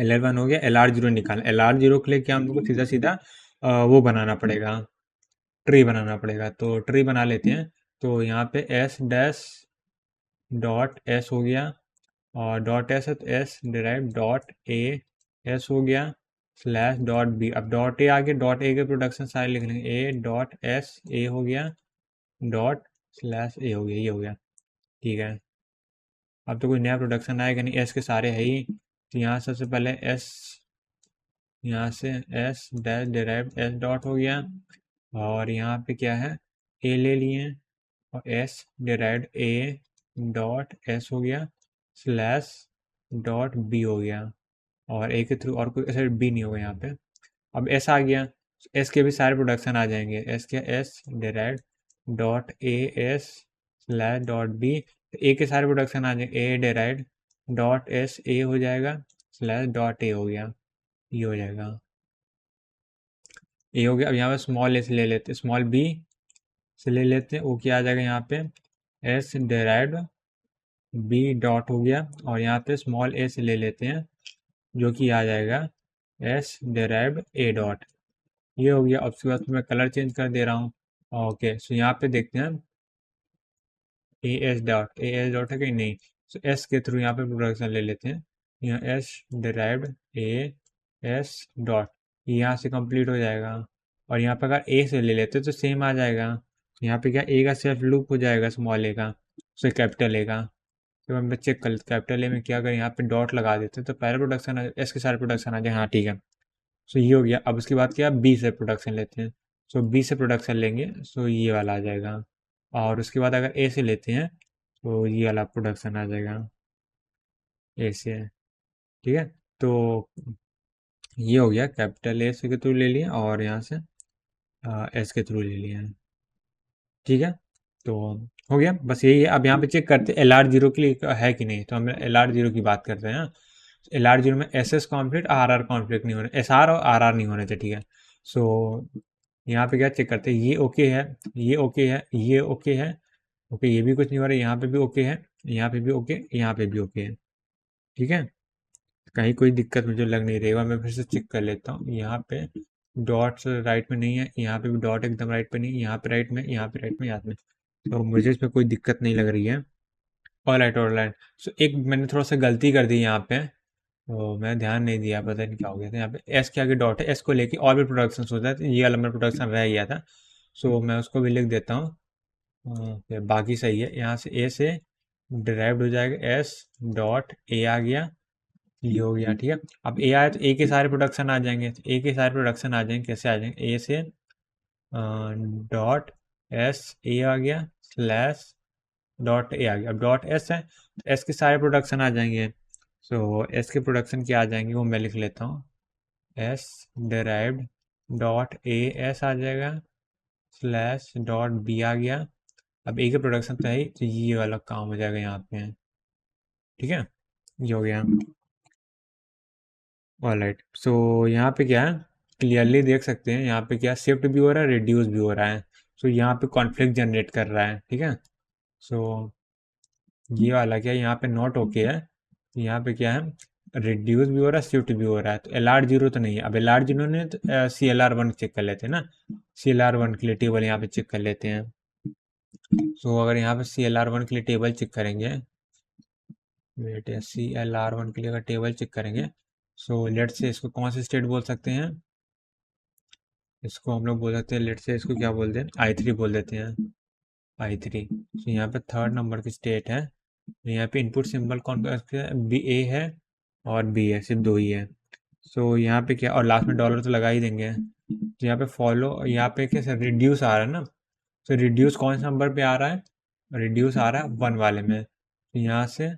LL1 हो गया, LR0 निकालना, LR0 के लिए क्या हम लोग को सीधा सीधा वो बनाना पड़ेगा, ट्री बनाना पड़ेगा, तो ट्री बना लेते हैं। तो यहाँ पे S डैश डॉट एस हो गया, और डॉट एस है तो S derive dot A S हो गया, स्लैश डॉट बी, अब डॉट ए आ गया, डॉट ए के प्रोडक्शन सारे लिख लेंगे, ए डॉट एस ए हो गया, डॉट स्लैश ए हो गया, ये हो गया, ठीक है। अब तो कोई नया प्रोडक्शन आएगा नहीं, एस के सारे है ही, तो यहाँ सबसे पहले एस, यहाँ से S dash derive S dot हो गया, और यहाँ पे क्या है, ए ले लिए, और एस डिराइव ए डॉट एस हो गया, स्लैश डॉट बी हो गया, और ए के थ्रू और कोई ऐसे बी नहीं होगा यहाँ पे। अब एस आ गया, एस के भी सारे प्रोडक्शन आ जाएंगे, एस क्या, S derive dot A S slash dot B, A के सारे प्रोडक्शन आ जाएंगे, A derive dot S A हो जाएगा, स्लैश डॉट ए हो गया, ये हो जाएगा, ए हो गया। अब यहाँ पे स्मॉल ए से ले लेते, स्मॉल बी से ले लेते हैं, वो क्या आ जाएगा यहाँ पे, एस डिराइव बी डॉट हो गया, और यहाँ पे स्मॉल ए से ले लेते हैं, जो कि आ जाएगा एस डिराइव ए डॉट, ये हो गया। अब उसके बाद मैं कलर चेंज कर दे रहा हूँ, ओके। सो यहाँ पे देखते हैं ए एस डॉट है कि नहीं, सो एस के थ्रू यहाँ पे प्रोडक्शन ले लेते हैं, यहाँ S derived A S dot, यहाँ से कंप्लीट हो जाएगा, और यहाँ पे अगर ए से ले लेते तो सेम आ जाएगा, यहाँ पे क्या, ए का सेल्फ लूप हो जाएगा स्मॉल ए का, सो कैपिटल ए का। तो हम चेक कर लेते, कैपिटल ए में क्या, अगर यहाँ पे डॉट लगा देते तो पहले प्रोडक्शन एस के सारे प्रोडक्शन आ जाए, हाँ ठीक है। सो ये हो गया। अब उसके बाद क्या, बी से प्रोडक्शन लेते हैं, सो बी से प्रोडक्शन लेंगे, सो ये वाला आ जाएगा, और उसके बाद अगर ए से लेते हैं तो ये वाला प्रोडक्शन आ जाएगा, ए से, ठीक है। तो ये हो गया, कैपिटल ए से के थ्रू ले लिया, और यहाँ से एस के थ्रू ले लिया, ठीक है। तो हो गया, बस यही है। अब यहाँ पे चेक करते हैं LR0 के लिए है कि नहीं, तो हम LR0 की बात करते हैं। LR0 में SS कॉन्फ्लिक्ट, RR कॉन्फ्लिक्ट नहीं होने, SR और RR नहीं होने चाहिए, ठीक है। सो यहाँ पे क्या चेक करते हैं, ये ओके है, ये ओके है, ये ओके है, ओके ये भी कुछ नहीं हो रहा है, यहाँ पे भी ओके है, यहाँ पे भी ओके, यहाँ पे भी ओके है। ठीक है, कहीं कोई दिक्कत मुझे लग नहीं रही है। मैं फिर से चेक कर लेता हूँ। यहाँ पे डॉट्स राइट में नहीं है, यहाँ पे भी डॉट एकदम राइट पे नहीं, यहाँ पे राइट में, यहाँ पे राइट में, यहाँ में, तो मुझे इसमें कोई दिक्कत नहीं लग रही है। All right. सो एक मैंने थोड़ा सा गलती कर दी यहाँ पे, तो मैं ध्यान नहीं दिया, पता नहीं क्या हो गया था। यहाँ पे एस के आगे डॉट है, एस को लेके और भी प्रोडक्शन होता है, तो ये वाला मेरा प्रोडक्शन रह गया था। सो मैं उसको भी लिख देता हूँ। फिर बाकी सही है। यहाँ से ए से डिराइव्ड हो जाएगा, एस डॉट ए आ गया, ये हो गया। ठीक है, अब ए आए तो ए के सारे प्रोडक्शन आ जाएंगे, तो ए के सारे प्रोडक्शन आ जाएंगे, कैसे आ जाएंगे, ए से डॉट एस ए आ गया, स्लैश डॉट ए आ गया। अब डॉट एस है तो एस के सारे प्रोडक्शन आ जाएंगे। सो एस के प्रोडक्शन क्या आ जाएंगे वो मैं लिख लेता हूँ, S derived dot A S आ जाएगा, स्लैश डॉट बी आ गया। अब ए के प्रोडक्शन तो है ही, तो ये वाला काम हो जाएगा यहाँ पे। ठीक है, ये हो गया। ऑलराइट, सो यहाँ पे क्या है, क्लियरली देख सकते हैं यहाँ पे क्या शिफ्ट भी हो रहा है, रिड्यूस भी हो रहा है। सो यहाँ पे कॉन्फ्लिक्ट जनरेट कर रहा है। ठीक है, सो ये वाला क्या यहाँ पे नॉट ओके है, यहाँ पे क्या है, रिड्यूस भी हो रहा है, शिफ्ट भी हो रहा है, तो एल आर जीरो तो नहीं है। अब एल आर जीरो ने तो C L R one check कर लेते हैं ना, सी एल आर वन के लिए टेबल यहाँ पे चेक कर लेते हैं। सो अगर यहाँ पे सी एल आर वन के लिए टेबल चेक करेंगे, wait, C L R one के लिए अगर टेबल चेक करेंगे, सो लेट से इसको कौन से स्टेट बोल सकते हैं, इसको हम लोग बोल सकते हैं, लेट से इसको क्या बोलते हैं, आई थ्री बोल देते हैं, आई थ्री। तो यहाँ पे थर्ड नंबर की स्टेट है। यहाँ पे इनपुट सिंबल कौन बी ए है और बी है, सिर्फ दो ही है। सो यहाँ पे क्या, और लास्ट में डॉलर तो लगा ही देंगे। तो यहाँ पे फॉलो, यहाँ पे क्या रिड्यूस आ रहा है ना, तो रिड्यूस कौन से नंबर पे आ रहा है, रिड्यूस आ रहा है वन वाले में। तो यहाँ से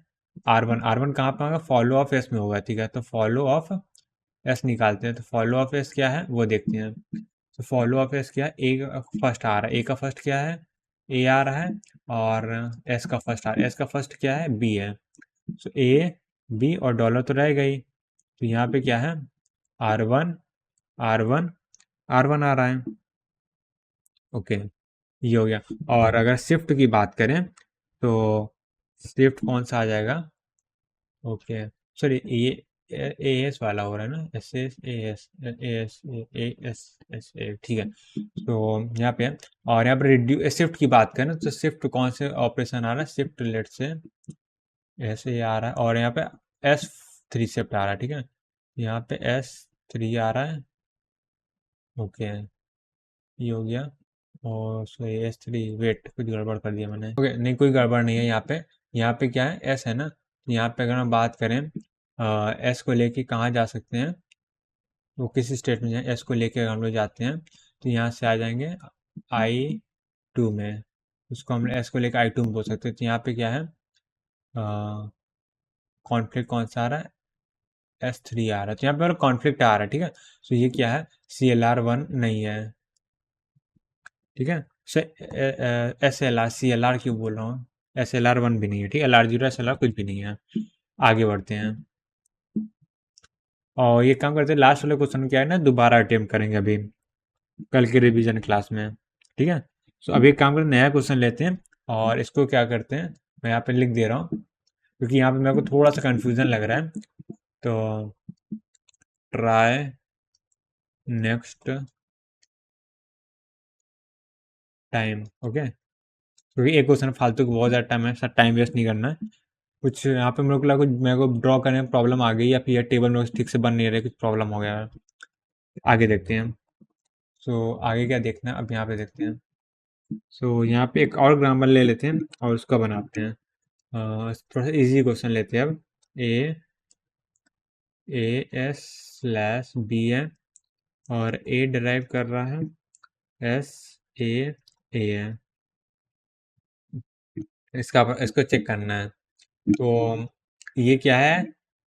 आर वन, आर वन कहाँ पे होगा, फॉलो ऑफ एस में होगा। ठीक है, तो फॉलो ऑफ एस निकालते हैं, तो फॉलो ऑफ एस क्या है वो देखते हैं। तो फॉलो ऑफ एस क्या है, ए का फर्स्ट आ रहा है, ए का फर्स्ट क्या है, ए आ रहा है, और एस का फर्स्ट आ रहा है, एस का फर्स्ट क्या है, बी है। सो ए बी और डॉलर तो रह गई, तो यहाँ पे क्या है, R one, R one, R one आ रहा है। ओके, ये हो गया। और अगर शिफ्ट की बात करें तो शिफ्ट कौन सा आ जाएगा, ओके सॉरी, ये ए एस वाला हो रहा है ना, S S A S A S A S S A, ठीक है। तो यहाँ पे है, और यहाँ पर रिड्यू शिफ्ट की बात करें तो शिफ्ट कौन से ऑपरेशन आ रहा है, शिफ्ट लेट से ऐसे ही आ रहा है, और यहाँ पे एस थ्री शिफ्ट आ रहा है। ठीक है, यहाँ पे एस थ्री आ रहा है। ओके, ये हो गया। और सो एस थ्री, वेट कुछ गड़बड़ कर दिया मैंने। ओके, नहीं कोई गड़बड़ नहीं है यहाँ पे। यहाँ पे क्या है, एस है ना, यहाँ पे अगर हम बात करें एस को लेके कहाँ जा सकते हैं, वो किसी स्टेट में जाए, एस को लेके हम लोग जाते हैं तो यहाँ से आ जाएंगे आई टू में, उसको हम एस को लेकर आई टू में बोल सकते हैं। तो यहाँ पे क्या है, कॉन्फ्लिक्ट कौन सा आ रहा है, एस थ्री आ रहा है, तो यहाँ पे कॉन्फ्लिक्ट आ रहा है। ठीक है, तो ये क्या है, सी एल आर वन नहीं है। ठीक है, so S L R, C L R क्यों बोल रहा हूँ, एस एल आर वन भी नहीं है। ठीक है, L R zero S L are कुछ भी नहीं है। आगे बढ़ते हैं और ये काम करते हैं, लास्ट वाले क्वेश्चन क्या है ना, दोबारा अटेम्प्ट करेंगे अभी कल के रिवीजन क्लास में। ठीक है, सो अभी एक काम करते हैं, नया क्वेश्चन लेते हैं और इसको क्या करते हैं, मैं यहाँ पे लिख दे रहा हूँ क्योंकि यहाँ पे मेरे को थोड़ा सा कंफ्यूजन लग रहा है। तो ट्राई नेक्स्ट टाइम, ओके, क्योंकि एक क्वेश्चन फालतू को बहुत ज़्यादा टाइम है, सर टाइम वेस्ट नहीं करना है। कुछ यहाँ पे मेरे को लगा, मेरे को ड्रॉ करने में प्रॉब्लम आ गई या फिर टेबल में ठीक से बन नहीं रहे, कुछ प्रॉब्लम हो गया है। आगे देखते हैं। सो आगे क्या देखना है, अब यहाँ पे देखते हैं। सो यहाँ पे एक और ग्रामर ले लेते हैं और उसका बनाते हैं। थोड़ा सा इजी क्वेश्चन लेते हैं अब। ए ए एस स्लैश बी है और ए डिराइव कर रहा है एस ए ए है, इसको चेक करना है। तो ये क्या है,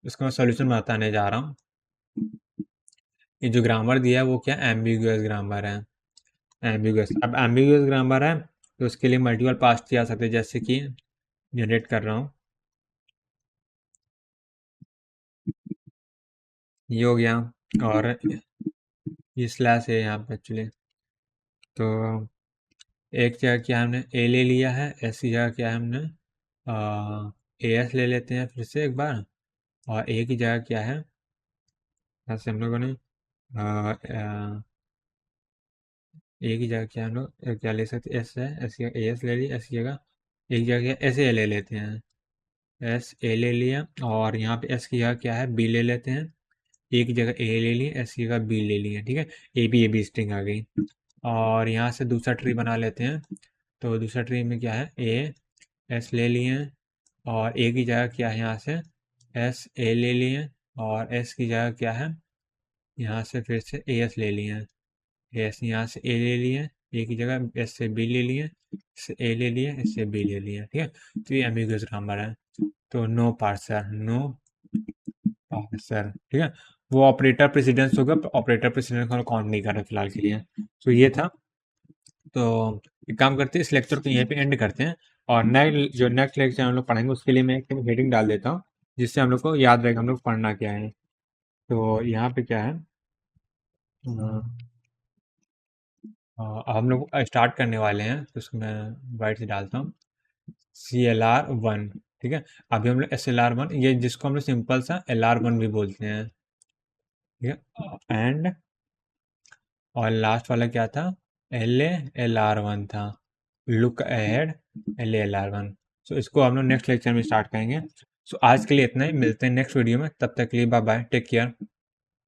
इसका मैं सॉल्यूशन बताने जा रहा हूँ। ये जो ग्रामर दिया है वो क्या, एम्बिगुअस ग्रामर है। एम्बिगुअस, अब एम्बिगुअस ग्रामर है तो उसके लिए मल्टीपल पास किए जा सकते हैं, जैसे कि जनरेट कर रहा हूँ, ये हो गया। और ये स्लैश है यहाँ पे एक्चुअली। तो एक जगह क्या हमने ए ले लिया है, एस की जगह क्या है हमने ए एस ले लेते हैं फिर से एक बार, और ए की जगह क्या है, ऐसे हम लोगों ने ए की जगह क्या हम लोग क्या ले सकते हैं, एस है, एस की जगह ए एस ले लिया, एस की जगह एक जगह एस ए ले लेते हैं, एस ए ले लिया, और यहाँ पे एस की जगह क्या है, बी ले लेते हैं, ए की जगह ए ले लिए, एस की जगह बी ले लिए, ठीक है, ए बी स्ट्रिंग आ गई। और यहाँ से दूसरा ट्री बना लेते हैं। तो दूसरा ट्री में क्या है, ए एस ले लिए, और ए की जगह क्या है यहाँ से, एस ए ले लिए, और एस की जगह क्या है, यहाँ से फिर से ए एस ले लिए, एस यहाँ से ए ले लिए, ए की जगह एस से बी ले लिए, से ए ले लिए, एस से बी ले लिए, ठीक है। तो ये एम्बिगुअस ग्रामर है। तो नो पार्सर, नो पार्सर, ठीक है। वो ऑपरेटर प्रेसिडेंस होगा, ऑपरेटर प्रेसिडेंस को काउंट नहीं कर रहे फिलहाल के लिए। तो ये था। तो एक काम करते हैं, इस लेक्चर को यहीं पे एंड करते हैं, और नेक्स्ट लेक्चर हम लोग पढ़ेंगे उसके लिए मैं एक हेडिंग डाल देता हूँ, जिससे हम लोग को याद रहेगा हम लोग पढ़ना क्या है। तो यहाँ पे क्या है, हम लोग स्टार्ट करने वाले हैं, तो उसको मैं वाइट से डालता हूँ, CLR1, ठीक है। अभी हम लोग SLR1, ये जिसको हम लोग सिंपल सा LR1 भी बोलते हैं, ठीक है। एंड और लास्ट वाला क्या था, LALR1 था, लुक अहेड LALR1। सो इसको हम लोग नेक्स्ट लेक्चर में स्टार्ट करेंगे। सो आज के लिए इतना ही, मिलते हैं नेक्स्ट वीडियो में, तब तक के लिए बाय बाय, टेक केयर।